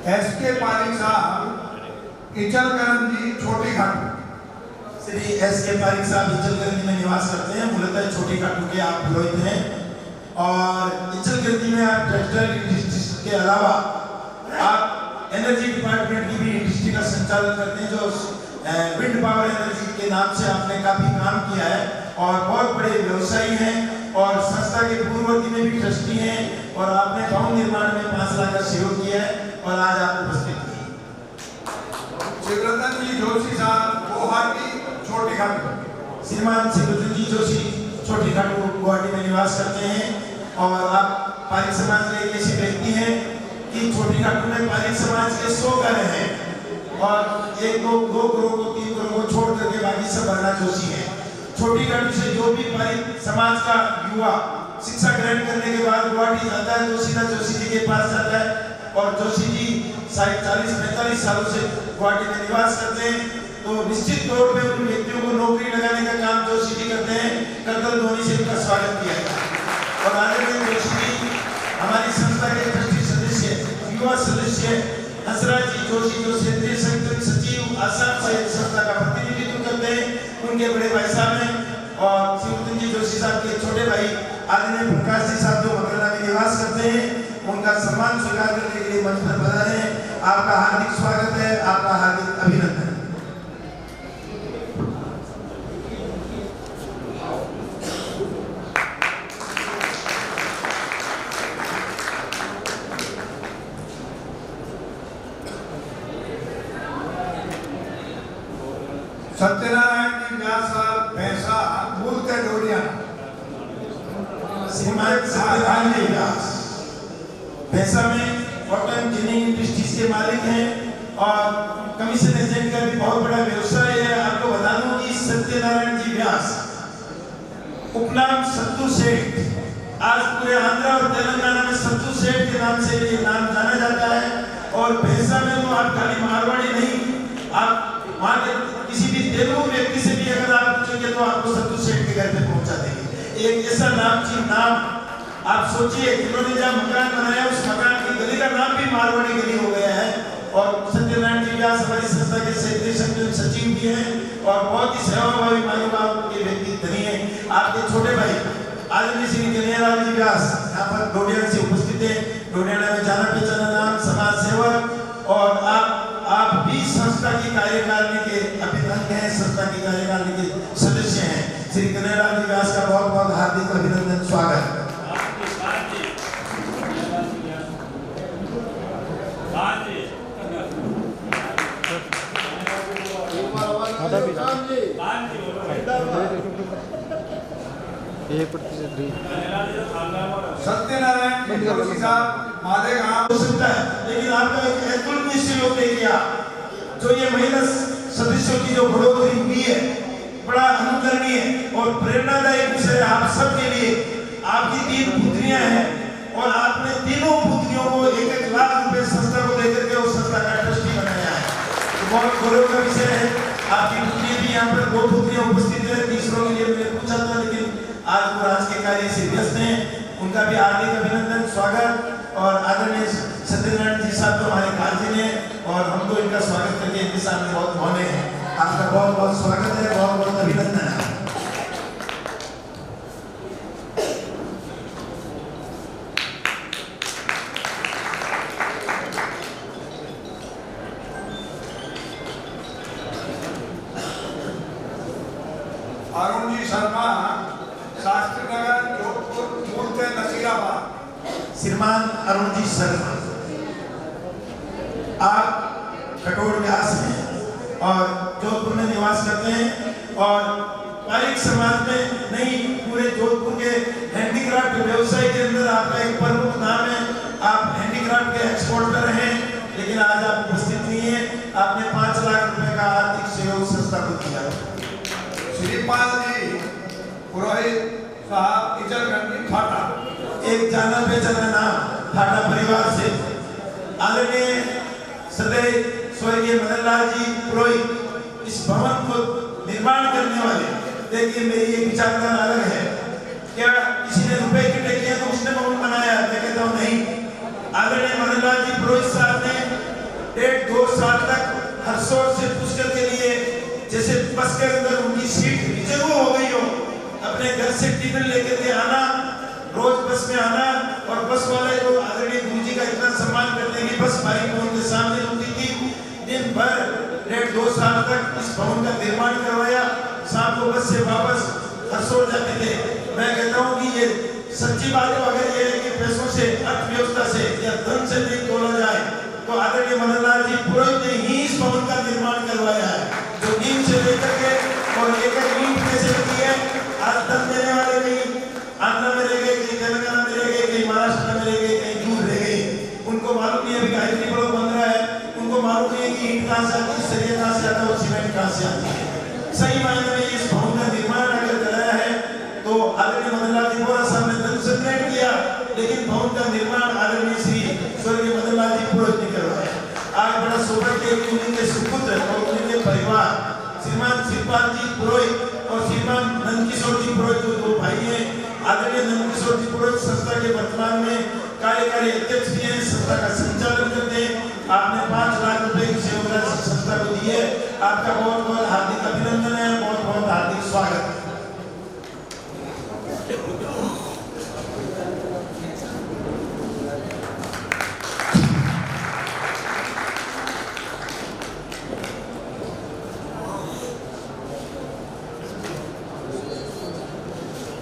एसके पारिक साहब, इचलकरंजी जी, छोटी घाटी। श्री एसके पारिक साहब इचलकरंजी में निवास करते हैं, मूलतः छोटी घाटी के आप पुरोहित हैं और इचलकरंजी में आप टेक्सटाइल इंडस्ट्री के अलावा आप एनर्जी डिपार्टमेंट की भी इंडस्ट्री का संचालन करते हैं, जो विंड पावर एनर्जी के नाम से आपने काफी काम किया है और बहुत बड़े व्यवसायी हैं और संस्था के पूर्ववर्ती में भी ट्रस्टी हैं और आपने भवन निर्माण में 5 लाख का सहयोग किया है और आज आप उपस्थित हैं। शिवरतन जी जोशी साहब, गुवाहाटी, छोटी घाटी। श्रीमान शिवरतन जी जोशी छोटी घाटी गुवाहाटी में निवास करते हैं और आप पारिक समाज के एक ऐसे व्यक्ति हैं कि छोटी घाटी में पारिक समाज के 100 घर हैं और 1-2 करोड़ को 3 करोड़ को छोड़ करके बाकी सब भरना जोशी है। छोटी घाटी से जो भी पारिक समाज का युवा शिक्षा ग्रहण करने के बाद गुवाहाटी जाता है तो सीधा जोशी जी के पास जाता है और जोशी जी 40-45 सालों से गुवाहाटी में निवास करते हैं। तो निश्चित तौर पे उन व्यक्तियों को नौकरी लगाने का काम जोशी जी करते हैं। कर्तल ध्वनि से उनका स्वागत किया गया और आदरणीय जोशी जी हमारी संस्था के ट्रस्टी सदस्य, युवा सदस्य हंसराज जी जोशी जो क्षेत्रीय संगठन सचिव आसाम से संस्था का प्रतिनिधित्व करते हैं, उनके बड़े भाई साहब हैं और शिवरतन जी जोशी साहब के छोटे भाई आदरणीय प्रकाश जी साहब जो मकराना में निवास करते हैं, उनका सम्मान स्वीकार करने के लिए मंच पर पधारे हैं। आपका हार्दिक स्वागत है, आपका हार्दिक अभिनंदन। सत्यनारायण जी व्यास साहब, भैंसा, मूल डोरिया। श्रीमान सत्यनारायण जी व्यास भैंसा में कॉटन जिनिंग इंडस्ट्रीज के मालिक हैं और कमीशन एजेंट का भी बहुत बड़ा व्यवसाय है। आपको बता दूं कि सत्यनारायण जी व्यास उपनाम सत्तू सेठ, आज पूरे आंध्र और तेलंगाना में सत्तू सेठ के नाम से ये नाम जाना जाता है। और भैंसा में तो आप खाली मारवाड़ी नहीं, आप वहाँ के किसी भी तेलुगु व्यक्ति से भी अगर आप पूछेंगे तो आपको सत्तू सेठ के घर पे पहुंचा देंगे। एक ऐसा नाम आप सोचिए, जिन्होंने जहाँ मकान बनाया उस मकान की गली का नाम भी मारवाड़ी गली हो गया है। और सत्यनारायण जी व्यास हमारी संस्था के सेक्रेटरी सचिव भी हैं और बहुत ही सेवाभावी मानव के व्यक्ति धनी है। आपके छोटे भाई आदरणीय श्री कन्हैयालाल जी व्यास यहाँ पर डोडियाना से उपस्थित है। डोडियाना में जाना पहचाना नाम, समाज सेवक और आप भी संस्था की कार्यकारिणी के अभिनंदन हैं, संस्था की कार्यकारिणी के सदस्य हैं। श्री कन्हैयालाल जी व्यास का बहुत बहुत हार्दिक अभिनंदन, स्वागत। सत्यनारायण जोशी साहब मालेगांव हो सकता है, लेकिन आपका एक अतुलनीय सहयोग नहीं किया। जो ये महिला सदस्यों की जो बढ़ोतरी हुई है, बड़ा अनुकरणीय और प्रेरणादायक विषय है आप सबके लिए। आपकी 3 पुत्रियां हैं और आपने तीनों पुत्रियों को 1-1 लाख रुपए संस्था को देकर के उस संस्था का ट्रस्टी बनाया है। तो बहुत गौरव का विषय है। आपकी पुत्री भी यहाँ पर 2 पुत्रियां उपस्थित है। तीसरों के लिए मैंने पूछा था, लेकिन आज वो राज के कार्य से व्यस्त हैं। उनका भी हार्दिक अभिनंदन, स्वागत। और आदरणीय सत्यनारायण जी साहब तो हमारे गार्जियन हैं और हम तो इनका स्वागत करके इनके सामने बहुत मौने हैं। आपका बहुत बहुत स्वागत है, बहुत बहुत अभिनंदन है। अरुण जी शर्मा, शास्त्री नगर, जोधपुर, मूल नसीराबाद। श्रीमान अरुण जी शर्मा, आप कटोर व्यास हैं और जोधपुर में निवास करते हैं और पारिक समाज में नहीं, पूरे जोधपुर के हैंडीक्राफ्ट व्यवसाय के अंदर आपका एक प्रमुख नाम है। आप हैंडीक्राफ्ट के एक्सपोर्टर हैं, लेकिन आज आप उपस्थित नहीं है। आपने 5 लाख रुपए का आर्थिक सहयोग संस्था को दिया। श्रीपाल जी पुरोहित साहब, इचलकरंजी, फाटा। एक जाना पहचाना नाम फाटा परिवार से आदरणीय सदैव स्वर्गीय मदनलाल जी पुरोहित इस भवन को निर्माण करने वाले। देखिए, मेरी एक विचारधारा अलग है। क्या किसी ने रुपए इकट्ठे किए तो उसने भवन बनाया? मैं कहता हूँ नहीं। आदरणीय मदनलाल जी पुरोहित साहब ने 1.5-2 साल तक हरसौर से पुष्कर के लिए, जैसे बस के अंदर उनकी सीट रिजर्व हो गई हो, अपने घर से टिकट लेकर के आना, रोज बस में आना और बस वाले को आदरणीय गुरुजी का इतना सम्मान करते हैं कि बस बारी भवन के सामने रुकती थी। दिन भर 1.5-2 साल तक इस भवन का निर्माण करवाया। शाम को बस से वापस हरसौर जाते थे। मैं कहता हूँ कि ये सच्ची बात है। अगर ये कि पैसों से, अर्थव्यवस्था से या धन से नहीं तोला जाए तो आदरणीय मनोहरलाल जी पुरोहित ने ही इस भवन का निर्माण करवाया है। जो नींव से लेकर के और एक ईंट कैसे लगी है, आज धन देने वाले कहीं आंध्र में रह गए, कहीं तेलंगाना में रह गए, कहीं महाराष्ट्र में रह गए, कहीं दूर रह गए। उनको मालूम नहीं है अभी गायत्री ब्लॉक बन रहा है, उनको मालूम नहीं है कि ईंट कहाँ से आती है, सरिया कहाँ से आता है और सीमेंट कहाँ से आती है। सही मायने में इस भवन का निर्माण अगर कराया है तो आदरणीय मदनलाल जी बोरा साहब ने धन संग्रहण किया, लेकिन भवन का निर्माण आदरणीय श्री स्वर्गीय मदनलाल जी पुरोहित ने करवाया। आज बड़ा सौभाग्य है कि उनके सुपुत्र और उनके परिवार श्रीमान शिवपाल जी पुरोहित और श्रीमान नंदकिशोर जी पुरोहित, जो 2 भाई हैं। आदरणीय नंदकिशोर जी पुरोहित संस्था के वर्तमान में कार्यकारी अध्यक्ष भी हैं, संस्था का संचालन करते हैं। आपने 5 लाख रुपए की सेवा राशि संस्था को दी है। आपका बहुत बहुत हार्दिक अभिनंदन है, बहुत बहुत हार्दिक स्वागत है।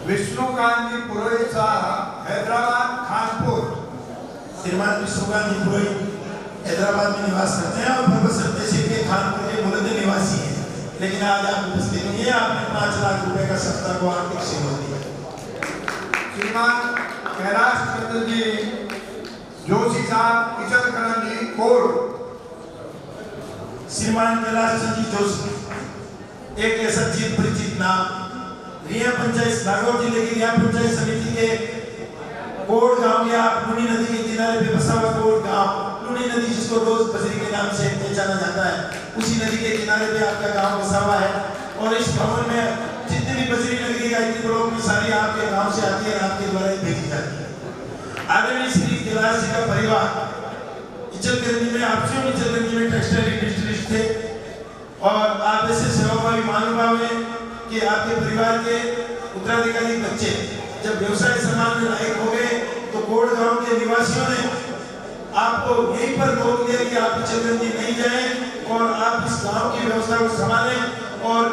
विष्णुकांत जी पुरोहित साहब, हैदराबाद, खानपुर। श्रीमान विष्णुकांत जी पुरोहित हैदराबाद में निवास करते हैं और प्रोफेसर तहसील के खानपुर के मूलतः निवासी हैं, लेकिन आज आप उपस्थित नहीं है। आपने 5 लाख रुपए का संस्था को आर्थिक सहयोग दिया। श्रीमान कैलाश चंद्र जी जोशी साहब इचलकरंजी कोर्ट। श्रीमान कैलाश चंद जी जोशी, एक ऐसा जीत परिचित नाम, रिया पंचायत नागौर जिले की रिया पंचायत समिति के कोट गांव या लुनी नदी के किनारे पे बसा हुआ कोट गांव, लुनी नदी जिसको रोज बजरी के नाम से पहचाना जाता है, उसी नदी के किनारे पे आपका गांव बसा हुआ है। और इस भवन में जितनी भी बजरी नगरी गायत्री ब्लॉक में सारी आपके गांव से आती है, आपके द्वारा ही भेजी जाती है। आदरणीय श्री कैलाश जी का परिवार इचलकरंजी में, आपसे इचलकरंजी में टेक्सटाइल इंडस्ट्रियलिस्ट थे और आप ऐसे सेवाभावी महानुभाव हैं कि आपके परिवार के उत्तराधिकारी बच्चे जब व्यवसाय संभालने लायक हो गए तो कोट गांव के निवासियों ने आपको यहीं पर रोक दिया कि आप इचलकरंजी नहीं जाएं और आप इस गांव की व्यवस्था को संभालें। और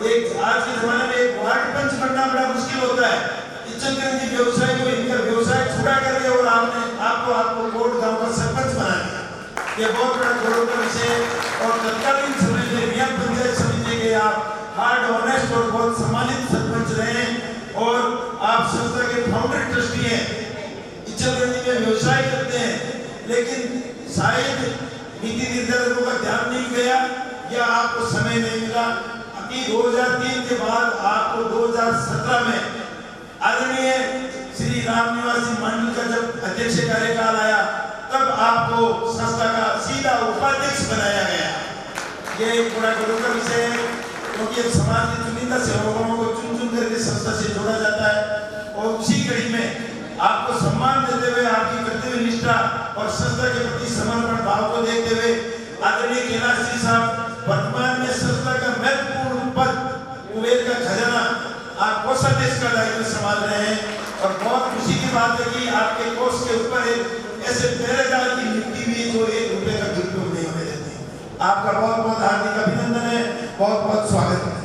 एक आज के जमाने में एक वार्ड पंच बनना बड़ा मुश्किल होता है, इचलकरंजी व्यवसाय को इनका व्यवसाय छुड़ा कर दिया और आपको कोट गांव का सरपंच बना दिया। ये बहुत बड़ा गौरव का विषय। और तत्कालीन समय में रिया पंचायत समिति के आप हार्ड ऑनेस्ट और बहुत सम्मानित सरपंच रहे और आप संस्था के फाउंडर ट्रस्टी हैं, इचलकरंजी में व्यवसाय करते हैं, लेकिन शायद नीति निर्धारकों का ध्यान नहीं गया या आपको समय नहीं मिला। अभी 2003 के बाद आपको 2017 में आदरणीय श्री राम निवासी मंडल का जब अध्यक्ष कार्यकाल आया तब आपको संस्था का सीधा उपाध्यक्ष बनाया गया। ये एक बड़ा गौरव का विषय है क्योंकि अब समाज के चुनिंदा सेवकों को चुन चुन करके संस्था से जोड़ा जाता है और उसी कड़ी में आपको सम्मान देते हुए आपकी कर्तव्य निष्ठा और संस्था के प्रति समर्पण भाव को देखते हुए आदरणीय कैलाश जी साहब वर्तमान में संस्था का महत्वपूर्ण पद कुबेर का खजाना आप कोषाध्यक्ष का दायित्व संभाल रहे हैं और बहुत खुशी की बात है कि आपके कोष के ऊपर एक ऐसे पहरेदार की नियुक्ति भी जो ₹1 का दुरुपयोग नहीं होने देते। आपका बहुत बहुत हार्दिक अभिनंदन है, बहुत बहुत स्वागत है।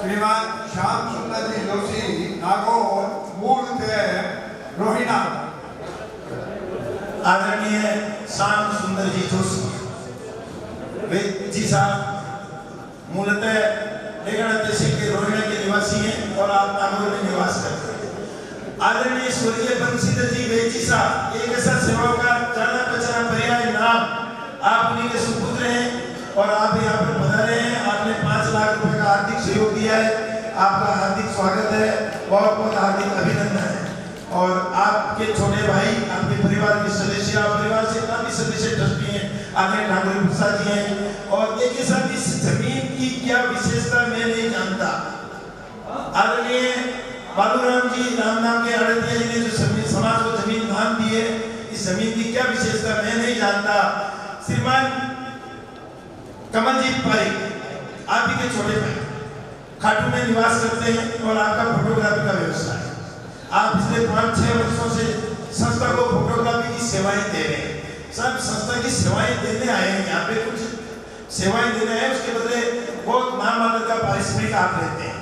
श्रीमान श्याम सुंदर जी जोशी नागौर, मूल थे रोहिणा। आदरणीय श्याम सुंदर जी जोशी जी साहब मूलतः लेगड़ा तहसील के रोहिणा के निवासी हैं और आप नागौर में निवास करते हैं। आदरणीय स्वर्गीय बंशीधर जी वेद जी साहब एक ऐसा सेवा का जाना पहचाना पर्याय नाम, आप उन्हीं के सुपुत्र हैं और आप यहाँ पर पधारे हैं। आपने 5 लाख रुपए का आर्थिक सहयोग दिया है, आपका हार्दिक स्वागत है, बहुत बहुत हार्दिक अभिनंदन है। और आपके छोटे भाई, आपके परिवार के सदस्य, आप परिवार से काफी सदस्य ट्रस्टी हैं, आदरणीय ठाकुर प्रसाद जी हैं। और एक ही साथ इस जमीन की क्या विशेषता मैं नहीं जानता। आदरणीय बालूराम जी राम नाम के आड़तिया जी ने जो समाज को जमीन दान दी है, इस जमीन की क्या विशेषता मैं नहीं जानता। श्रीमान कमलजीत पारिक आप ही के छोटे भाई खाटू में निवास करते हैं और आपका फोटोग्राफी का व्यवसाय है। आप पिछले 5-6 वर्षों से संस्था को फोटोग्राफी की सेवाएं दे रहे हैं। सब संस्था की सेवाएं देने आए हैं, यहाँ पे कुछ सेवाएं देने आए, उसके बदले बहुत नामात्र का पारिश्रमिक आप लेते हैं।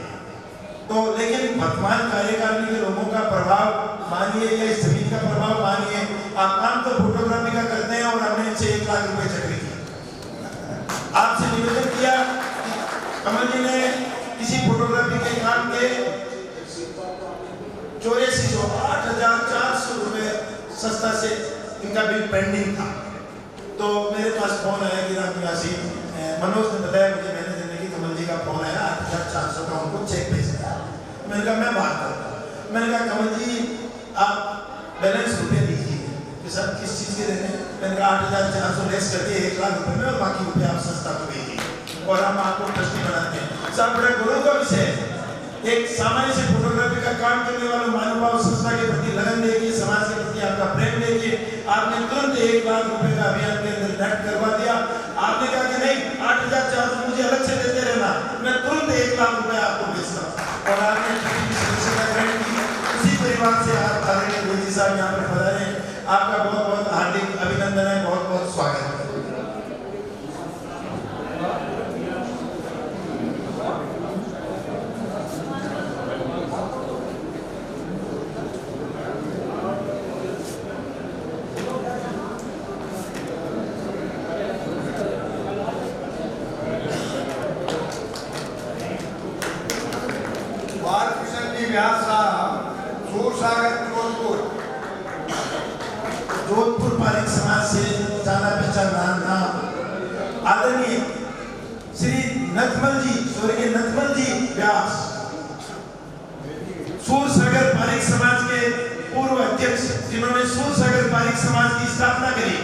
तो लेकिन वर्तमान कार्यकारिणी के लोगों का प्रभाव मानिए या इस जमीन का प्रभाव मानिए, आप काम तो फोटोग्राफी का करते हैं और हमने इनसे 1 लाख रुपए चक्री किया। आपसे निवेदन किया कमल जी ने किसी फोटोग्राफी के काम के 84,400 रुपए संस्था से इनका बिल पेंडिंग था। तो मेरे पास फोन आया कि राम निवासी मनोज ने बताया मुझे, मैंने देने की कमल जी का फोन आया, 8,400 का उनको चेक भेजा। मैंने कहा मैं बात करता। मैंने कहा कमल जी आप बैलेंस रुपये दीजिए कि सर किस चीज़ के देने। मैंने कहा 8,400 लेस करके 1 लाख रुपए में और बाकी रुपये आप संस्था को भेजिए और हम आपको ट्रस्टी बनाते हैं। साहब बड़ा गौरव का विषय है, एक सामान्य से फोटोग्राफी का काम करने वाले महानुभाव संस्था के प्रति लगन देखिए, समाज के प्रति आपका प्रेम देखिए। आपने तुरंत 1 लाख रुपए का अभियान के अंदर नेट करवा दिया। आपने कहा कि नहीं 8,400 मुझे अलग से देते रहना, मैं तुरंत 1 लाख रुपए आपको भेजता हूँ। और आपने सदस्यता ग्रहण की, उसी परिवार से आप आदरणीय गोजी साहब यहाँ पर पधारे हैं। आपका बहुत बहुत हार्दिक अभिनंदन है, बहुत बहुत स्वागत है। व्यास साहब, सूरसागर, जोधपुर। जोधपुर पारिक समाज से जाना पहचाना नाम आदरणीय श्री नथमल जी, स्वर्गीय नथमल जी व्यास, सूरसागर पारिक समाज के पूर्व अध्यक्ष, जिन्होंने सूरसागर पारिक समाज की स्थापना करी।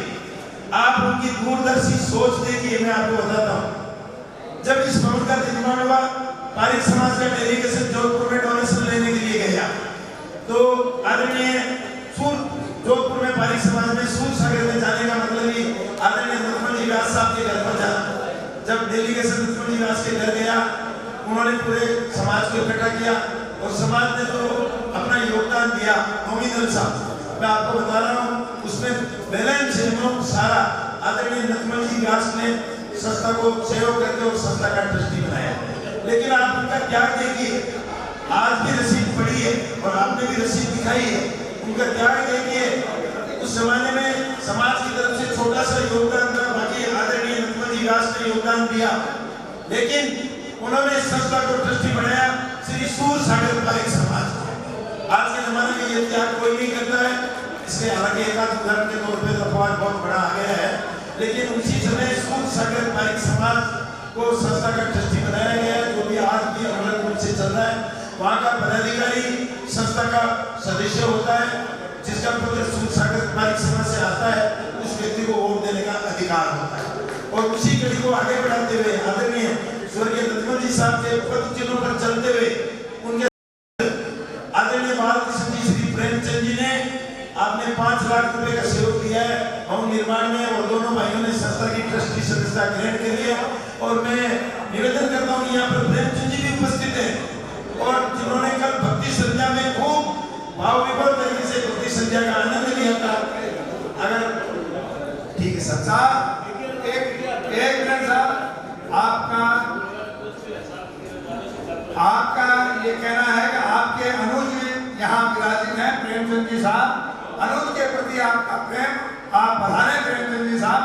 आप उनकी दूरदर्शी सोच देखिए। मैं आपको बताता हूँ, जब इस भवन का निर्माण हुआ, पारिक समाज का डेलीगेशन जोधपुर में डोनेशन लेने के लिए गया, तो आदरणीय जोधपुर में पारिक समाज में सूरसागर में जाने का मतलब ही आदरणीय नथमल जी व्यास साहब के घर पर जाना। जब डेलीगेशन नथमल जी व्यास के घर गया, उन्होंने पूरे समाज को इकट्ठा किया और समाज ने जो अपना योगदान दिया नॉमिनल सा, मैं आपको बता रहा हूँ, उसमें बैलेंस अमाउंट सारा आदरणीय नथमल जी व्यास ने संस्था को सहयोग करके और संस्था का ट्रस्टी बनाया। लेकिन आप उनका त्याग देखिए, आज भी रसीद पड़ी है और आपने भी रसीद दिखाई है। उनका त्याग देखिए, उस जमाने में समाज की तरफ से छोटा सा योगदान था, बाकी आदरणीय नथमल जी व्यास ने योगदान दिया, लेकिन उन्होंने संस्था को ट्रस्टी बनाया श्री सूरसागर पारिक समाज। आज के जमाने में ये त्याग कोई नहीं करता है, इसलिए हालांकि एक आध उदाहरण के तौर पर अफवाह बहुत बड़ा आ गया है, लेकिन उसी समय सूरसागर पारिक समाज को संस्था का ट्रस्टी बनाया गया है, जो भी आज भी अलग रूप से चल रहा है। वहाँ का पदाधिकारी संस्था का सदस्य होता है, जिसका पुत्र सूरसागर पारिक समाज से आता है, उस व्यक्ति को वोट देने का अधिकार होता है। और उसी कड़ी को आगे बढ़ाते हुए आदरणीय स्वर्गीय नथमल जी साहब के पद चिन्हों पर चलते हुए उनके आदरणीय बाल कृष्ण जी श्री प्रेमचंद जी ने आपने 5 लाख रुपए का सहयोग दिया है भवन निर्माण में, और दोनों भाइयों ने संस्था की ट्रस्टी सदस्यता ग्रहण कर लिया। और मैं निवेदन करता हूँ, यहाँ पर प्रेमचंद जी भी उपस्थित हैं, और जिन्होंने कल भक्ति संध्या में खूब भाव विभोर तरीके से भक्ति संध्या का आनंद लिया था। अगर ठीक है सर, एक मिनट साहब, आपका ये कहना है कि आपके अनुज यहाँ विराजित हैं, प्रेमचंद जी साहब, अनुज के प्रति आपका प्रेम, आप बढ़ाने प्रेमचंद जी साहब,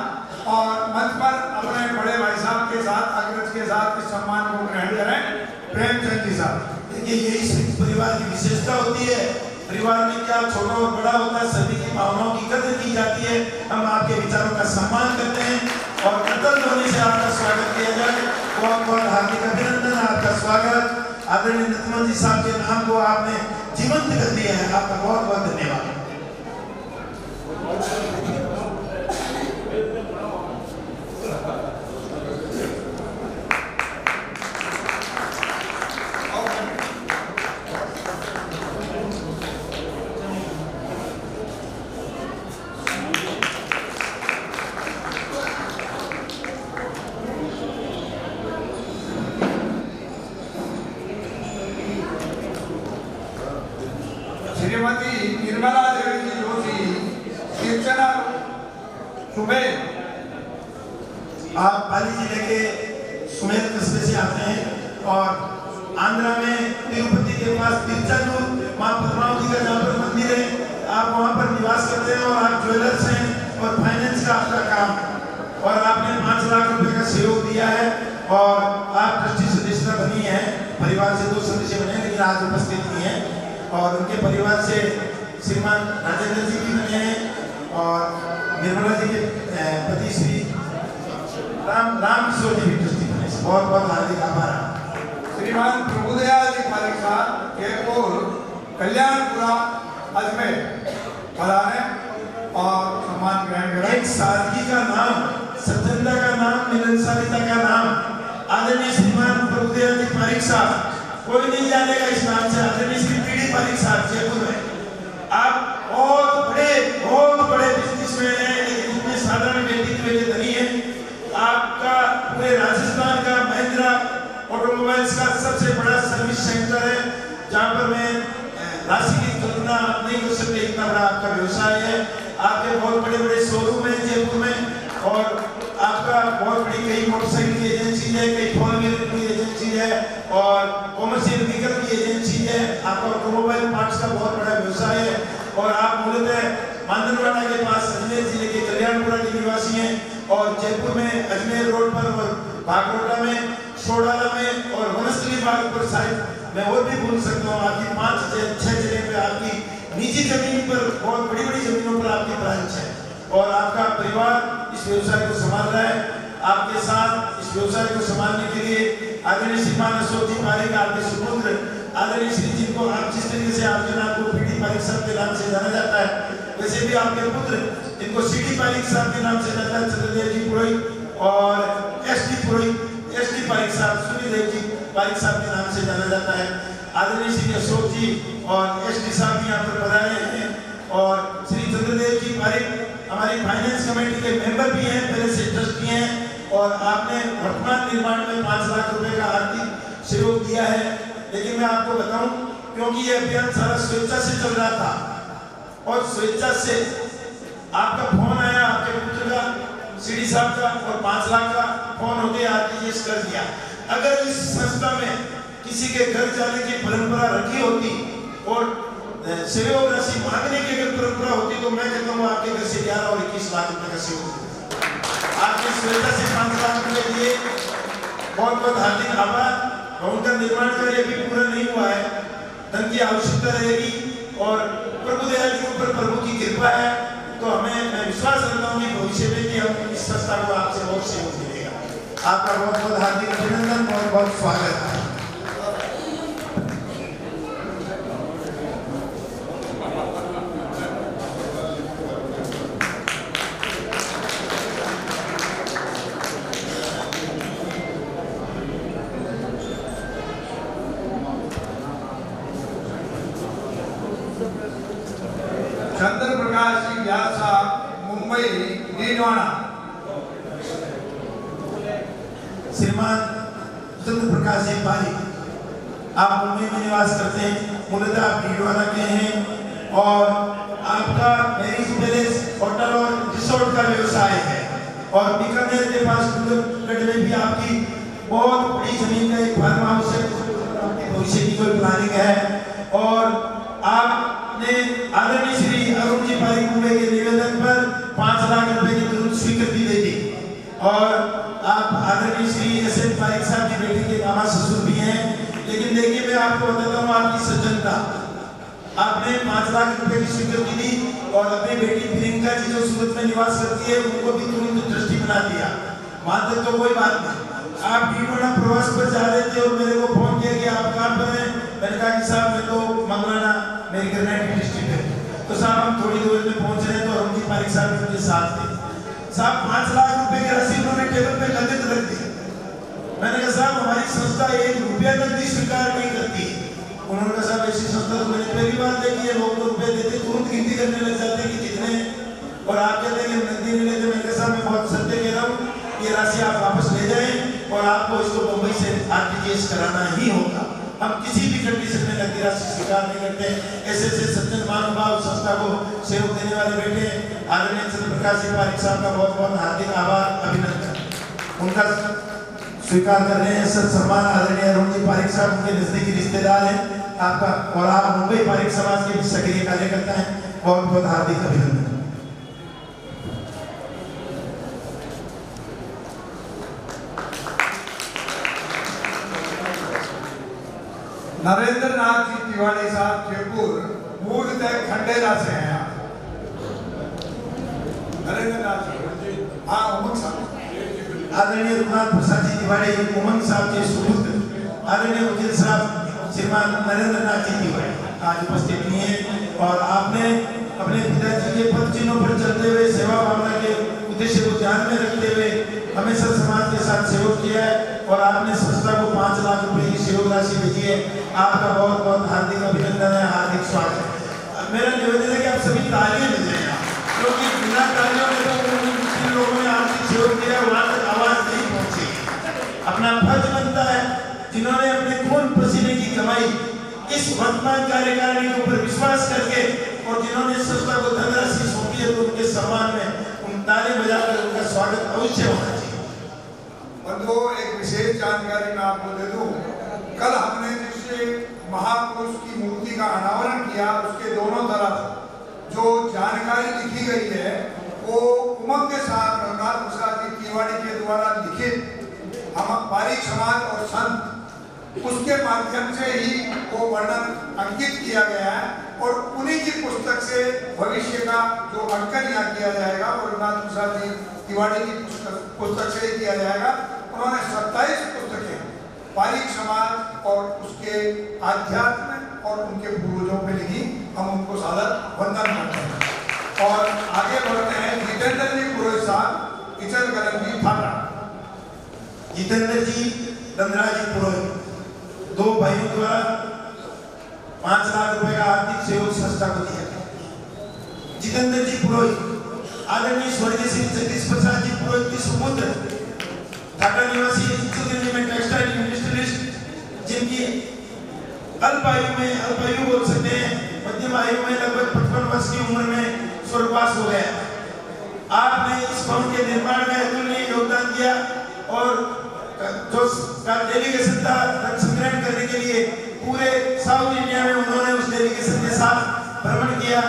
और मंच पर अपने बड़े भाई साहब के साथ, अग्रज के साथ इस सम्मान को ग्रहण करें। प्रेमचंद जी साहब, देखिए यही परिवार की विशेषता होती है। परिवार में क्या छोटा और बड़ा होता है, सभी की भावनाओं की कदर की जाती है। हम आपके विचारों का सम्मान करते हैं और कृतज्ञ होने से आपका स्वागत किया जाए। बहुत बहुत हार्दिक अभिनंदन, आपका स्वागत। आदरणीय नथमल जी साहब के नाम को आपने जीवंत कर दिया है, आपका बहुत बहुत धन्यवाद। श्रीमती निर्मला देवी जी जोशी, कीर्तना सुमेर। आप पाली जिले के सुमेर कस्बे से आते हैं और आंध्रा में तिरुपति के पास तिरुचानूर मां पद्मावती का जहाँ पर मंदिर है, आप वहाँ पर निवास करते हैं और आप ज्वेलर्स हैं और फाइनेंस का आपका काम, और आपने 5 लाख रुपए का सहयोग दिया है और आप ट्रस्टी सदस्यता बनी है। परिवार से 2 सदस्य बने, लेकिन आज उपस्थित नहीं है। और उनके परिवार से श्रीमान राजेंद्र जी भी बने हैं और निर्मला जी के पति श्री राम किशोर जी भी ट्रस्टी बने। बहुत बहुत हार्दिक आभार। श्रीमान प्रभुदयाल जी पारिक साहब, जयपुर, कल्याणपुरा, अजमेर, पधारे और सम्मान ग्रहण करें। एक सादगी का नाम, सज्जनता का नाम, मिलनसारिता का नाम, आदरणीय श्रीमान प्रभुदयाल जी पारिक साहब, कोई नहीं जानेगा इस नाम से। आदरणीय श्री पीडी पारिक साहब, जयपुर में आप बहुत बड़े बिजनेसमैन हैं, लेकिन इतने साधारण व्यक्तित्व के धनी हैं। आपका पूरे राजस्थान का महिंद्रा ऑटोमोबाइल्स का सबसे बड़ा सर्विस सेंटर है, जहाँ पर मैं राशि की तुलना आप नहीं कर सकते, इतना बड़ा आपका व्यवसाय है। आपके बहुत बड़े बड़े शोरूम है जयपुर में, और आपका बहुत बड़ी कई मोटरसाइकिल की एजेंसी है, कई फोर व्हीलर की एजेंसी है और कॉमर्शियल व्हीकल की एजेंसी है। आपका ऑटोमोबाइल पार्ट्स का बहुत बड़ा व्यवसाय है और आप मूलतः मांदनवाड़ा के पास अजमेर जिले के कल्याणपुरा के निवासी हैं, और जयपुर में अजमेर रोड पर और बागरोटा में, सोडाला में और वनस्थली बाग पर साइड मैं और भी बोल सकता हूँ, आपकी 5 से 6 जगह पे आपकी निजी जमीन पर, बहुत बड़ी बड़ी जमीनों पर आपकी ब्रांच है और आपका परिवार इस व्यवसाय को संभाल रहा है। आपके साथ इस व्यवसाय को संभालने के लिए आदरणीय श्रीमान अशोक जी पारिक, आपके सुपुत्र आदरणीय श्री जी को आप जिस तरीके से आपके नाम को पीडी पारिक साहब के नाम से जाना जाता है, वैसे भी आपके पुत्र जिनको सीडी पारिक साहब के नाम से जाता है, चंद्रदेव जी पुरोहित और एसडी पुरोहित, एसडी पारिक साहब, सूर्यदेव जी पारिक साहब के नाम से जाना जाता है। आदरणीय श्री अशोक जी और एसडी साहब यहाँ पर पधारे हैं और श्री चंद्रदेव जी पारिक हमारी फाइनेंस कमेटी के मेंबर भी हैं, पहले से ट्रस्टी हैं और आपने वर्तमान निर्माण में 5 लाख रुपए का आर्थिक सहयोग दिया है। लेकिन मैं आपको बताऊं, क्योंकि ये अभियान सारा स्वेच्छा से चल रहा था और स्वेच्छा से आपका फोन आया, आपके पुत्र का, सीडी साहब का, और 5 लाख का फोन होते आरटीजीएस कर दिया। अगर इस संस्था में किसी के घर जाने की परंपरा रखी होती और सहयोग राशि मांगने की अगर परंपरा होती तो मैं कहता हूँ आपके घर से 11 और 21 लाख रुपए का सहयोग आपने स्वेच्छा से 5 लाख रुपए दिए। बहुत बहुत हार्दिक आभार। भवन का निर्माण कार्य अभी पूरा नहीं हुआ है, धन की आवश्यकता रहेगी और प्रभु दयाल के ऊपर प्रभु की कृपा है, तो मैं विश्वास रखता हूँ कि भविष्य में भी हम इस संस्था को आपसे बहुत सहयोग मिलेगा। आपका बहुत बहुत हार्दिक अभिनंदन, बहुत बहुत स्वागत है। चंद्र प्रकाश जी व्यास साहब, मुंबई नीनवाड़ा। श्रीमान चंद्र प्रकाश जी पारिक, आप मुंबई में निवास करते हैं, मूलतः आप नीनवाड़ा के हैं और आपका मैरिज पैलेस होटल और रिसोर्ट का व्यवसाय है और बीकानेर के पास डूंगरगढ़ में भी आपकी बहुत बड़ी जमीन का एक फार्म हाउस है, आपके भविष्य की कोई प्लानिंग है और आपने आदरणीय श्री अरुण जी पारिक मुंबई के निवेदन पर 5 लाख रुपए की तुरंत स्वीकृति दे दी और आप आदरणीय श्री एसएन पारिक साहब की बेटी के मामा ससुर भी हैं। लेकिन देखिए, मैं आपको बताता हूँ आपकी सज्जनता, आपने 5 लाख रुपए की स्वीकृति दी और अपनी बेटी प्रियंका जी जो सूरत में निवास करती है उनको भी तुरंत ट्रस्टी बना दिया। मात्र तो कोई बात नहीं, आप नीनवाड़ा प्रवास पर जा रहे थे और मेरे को फोन किया कि आप कहाँ पर हैं। मैंने कहा कि साहब मैं तो मंगलाना, मेरी कर्नाटक डिस्ट्रिक्ट है, तो साहब हम थोड़ी दूर में पहुंच रहे हैं, तो अरुण जी पारिक साहब उनके साथ थे। साहब 5 लाख रुपए की राशि उन्होंने टेबल पे नकद रख दी। मैंने कहा साहब हमारी संस्था 1 रुपया नकदी स्वीकार नहीं करती। उन्होंने कहा साहब ऐसी संस्था तो मैंने पहली बार देखी है, लोग तो रुपए देते तुरंत गिनती करने लग जाते कि कितने, और आप कहते हैं कि नकदी नहीं लेते। मैंने कहा साहब मैं बहुत सत्य कह रहा हूँ, ये राशि आप वापस ले जाएं और आपको इसको मुंबई से आरटीजीएस कराना ही होगा। हम किसी भी कंडीशन में नकदी राशि स्वीकार नहीं करते। ऐसे सज्जन महानुभाव संस्था को सहयोग देने वाले बेटे आदरणीय चंद्र प्रकाश जी पारिक साहब का बहुत बहुत हार्दिक आभार, अभिनंदन। उनका स्वीकार कर रहे हैं सर सम्मान आदरणीय अरुण जी पारिक साहब, उनके नजदीकी रिश्तेदार हैं आपका और आप मुंबई पारिक समाज के भी सक्रिय कार्यकर्ता हैं। बहुत बहुत हार्दिक अभिनंदन। नरेंद्र नाथ जी तिवारी साहब, जयपुर, मूलतः खंडेरा से हैं आप। नरेंद्र नाथ जी, हाँ उमंग साहब। आदरणीय रघुनाथ प्रसाद जी तिवारी, उमंग साहब के सुपुत्र आदरणीय वकील साहब श्रीमान नरेंद्र नाथ जी तिवारी आज उपस्थित नहीं है और आपने अपने पिताजी के पद चिन्हों पर चलते हुए सेवा भावना के उद्देश्य को ध्यान में रखते हुए हमेशा समाज के साथ सहयोग किया है और आपने संस्था को 5 लाख रुपए की सहयोग राशि भेजी है। आपका बहुत बहुत हार्दिक अभिनंदन है, हार्दिक स्वागत है। मेरा निवेदन है कि आप सभी तालियां बजाएं, क्योंकि बिना तालियों में तो जिन लोगों ने आर्थिक सहयोग किया वहां तक आवाज नहीं पहुंची। अपना फर्ज बनता है, जिन्होंने अपने खून पसीने की कमाई इस वर्तमान कार्यकारिणी के ऊपर विश्वास करके और जिन्होंने संस्था को धनराशि सौंपी है, तो उनके सम्मान में उन ताली बजाकर उनका स्वागत अवश्य होना चाहिए। बंधुओं, एक विशेष जानकारी मैं आपको दे दूं, कल हमने जिस महापुरुष की मूर्ति का अनावरण किया उसके दोनों तरफ जो जानकारी लिखी गई है वो उमंग के साथ रघुनाथ प्रसाद जी तिवारी के द्वारा लिखित हम पारिक समाज और संत उसके माध्यम से ही वो वर्णन अंकित किया गया है और उन्हीं की पुस्तक से भविष्य का जो अंकन यहाँ किया जाएगा वो रघुनाथ प्रसाद जी तिवारी की पुस्तक से ही किया जाएगा। उन्होंने 27 पुस्तकें पारिक समाज और उसके आध्यात्म और उनके पूर्वजों पे लिखी। हम उनको सादर वंदन करते हैं और आगे बढ़ते हैं। जितेंद्र जी पुरोहित साहब इचलकरंजी थाना। जितेंद्र जी धनराज जी पुरोहित, दो भाइयों द्वारा 5 लाख रुपए का आर्थिक सहयोग संस्था को दिया गया। जितेंद्र जी पुरोहित आदरणीय स्वर्गीय श्री जगदीश प्रसाद जी पुरोहित की सुपुत्र, ढाका निवासी, इचलकरंजी में टेक्सटाइल इंडस्ट्रियलिस्ट, जिनकी अल्पायु बोल सकते हैं, मध्यम आयु में लगभग 55 वर्ष की उम्र में स्वर्गवास हो गया। आपने इस भवन के निर्माण में अतुलनीय योगदान दिया और जो डेलीगेशन था रक्त संग्रहण करने के लिए पूरे साउथ इंडिया में उन्होंने उस डेलीगेशन के साथ भ्रमण किया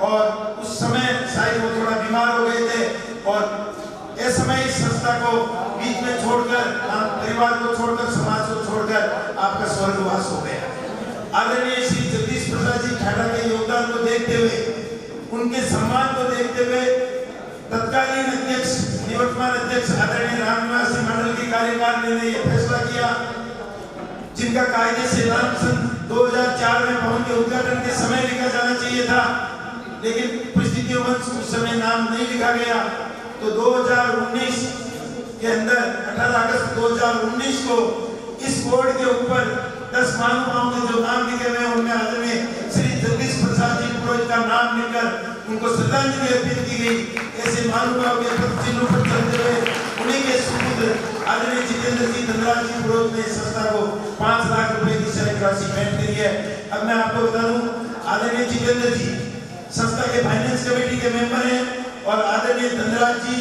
और उस समय शायद वो थोड़ा बीमार हो गए थे और इस समय इस संस्था को बीच में छोड़कर, परिवार को छोड़कर, समाज को छोड़कर आपका स्वर्गवास हो गया। आदरणीय श्री जगदीश प्रसाद जी ठाडा के योगदान को देखते हुए, उनके सम्मान को देखते हुए तत्कालीन अध्यक्ष, निवर्तमान अध्यक्ष आदरणीय रामनिवास मंडल की कार्यकारिणी ने यह फैसला किया, जिनका कायदे से नाम सन 2004 में भवन के उद्घाटन के समय लिखा जाना चाहिए था, लेकिन परिस्थितियों में उस समय नाम नहीं लिखा गया। तो 2019 के अंदर 18 अगस्त 2019 को इस बोर्ड के ऊपर 10 महानुभावों के जो नाम लिखे हुए हैं उनमें आदरणीय श्री जगदीश प्रसाद जी पुरोहित का नाम लिखकर उनको श्रद्धांजलि अर्पित की गई। ऐसे महानुभाव के चिन्हों पर चलते हुए उन्हीं के सुपुत्र आदरणीय जितेंद्र जी धनराज जी पुरोहित ने संस्था को 5 लाख रुपए की सहयोग राशि भेंट करी है। अब मैं आपको बता दूं, आदरणीय जितेंद्र जी संस्था के फाइनेंस कमेटी के मेंबर हैं और आदरणीय धनराज जी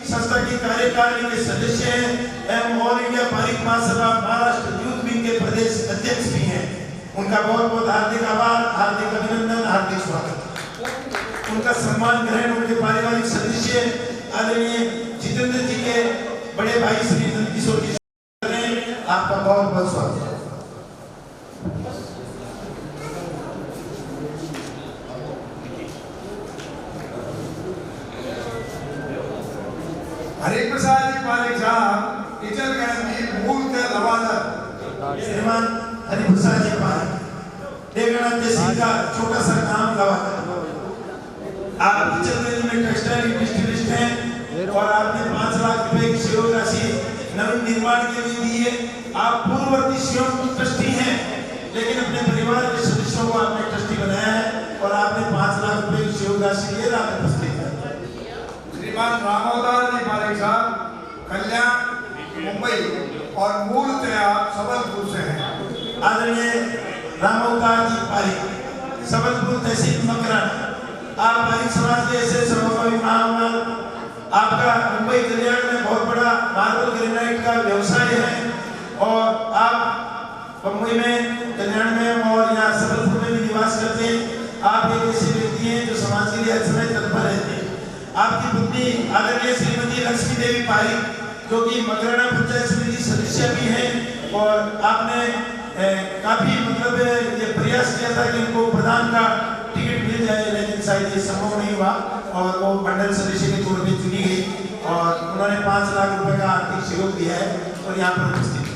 संस्था की कार्यकारिणी के सदस्य हैं एवं ऑल इंडिया पारिक महासभा महाराष्ट्र यूथ विंग के प्रदेश अध्यक्ष भी हैं। उनका बहुत बहुत हार्दिक आभार, हार्दिक अभिनंदन, हार्दिक स्वागत। उनका सम्मान ग्रहण उनके पारिवारिक सदस्य आदरणीय जितेंद्र जी के बड़े भाई श्री नंदकिशोर जी ने आपका बहुत बहुत स्वागत। हरिप्रसाद जी पारिक साहब इचलकरंजी मूल के लवादर। श्रीमान हरिप्रसाद जी पारिक देवगढ़ तहसील का छोटा सा गांव लवादर। आप इचलकरंजी में टेक्सटाइल इंडस्ट्रियलिस्ट हैं और आपने 5 लाख रुपए की सहयोग राशि नवीन निर्माण के लिए दी है। आप पूर्ववर्ती सीएम ट्रस्टी हैं, लेकिन अपने परिवार के सदस्यों को आपने ट्रस्टी बनाया है और आपने 5 लाख रुपए की सहयोग राशि लिए आपने उपस्थित है। श्रीमान रामोदार जी पारिक साहब कल्याण मुंबई और मूलतः आप सबलपुर से हैं। आदरणीय रामोदार जी पारिक सबलपुर तहसील मकराना। आप पारिक समाज के ऐसे सर्वोपरि महानुभाव, आपका मुंबई कल्याण में बहुत बड़ा मार्बल ग्रेनाइट का व्यवसाय है और आप मुंबई में, कल्याण में और यहाँ सबलपुर में भी निवास करते हैं। आप एक ऐसे व्यक्ति हैं जो समाज के लिए हर समय तत्पर रहते हैं। आपकी पत्नी आदरणीय श्रीमती लक्ष्मी देवी पारिक जो कि मकराना पंचायत समिति सदस्य भी हैं और आपने काफी ये प्रयास किया था कि उनको प्रधान का टिकट मिल जाए, लेकिन शायद ये संभव नहीं हुआ और वो मंडल सदस्य के तौर पे चुनी गई और उन्होंने 5 लाख रुपए का आर्थिक सहयोग दिया है और यहाँ पर उपस्थित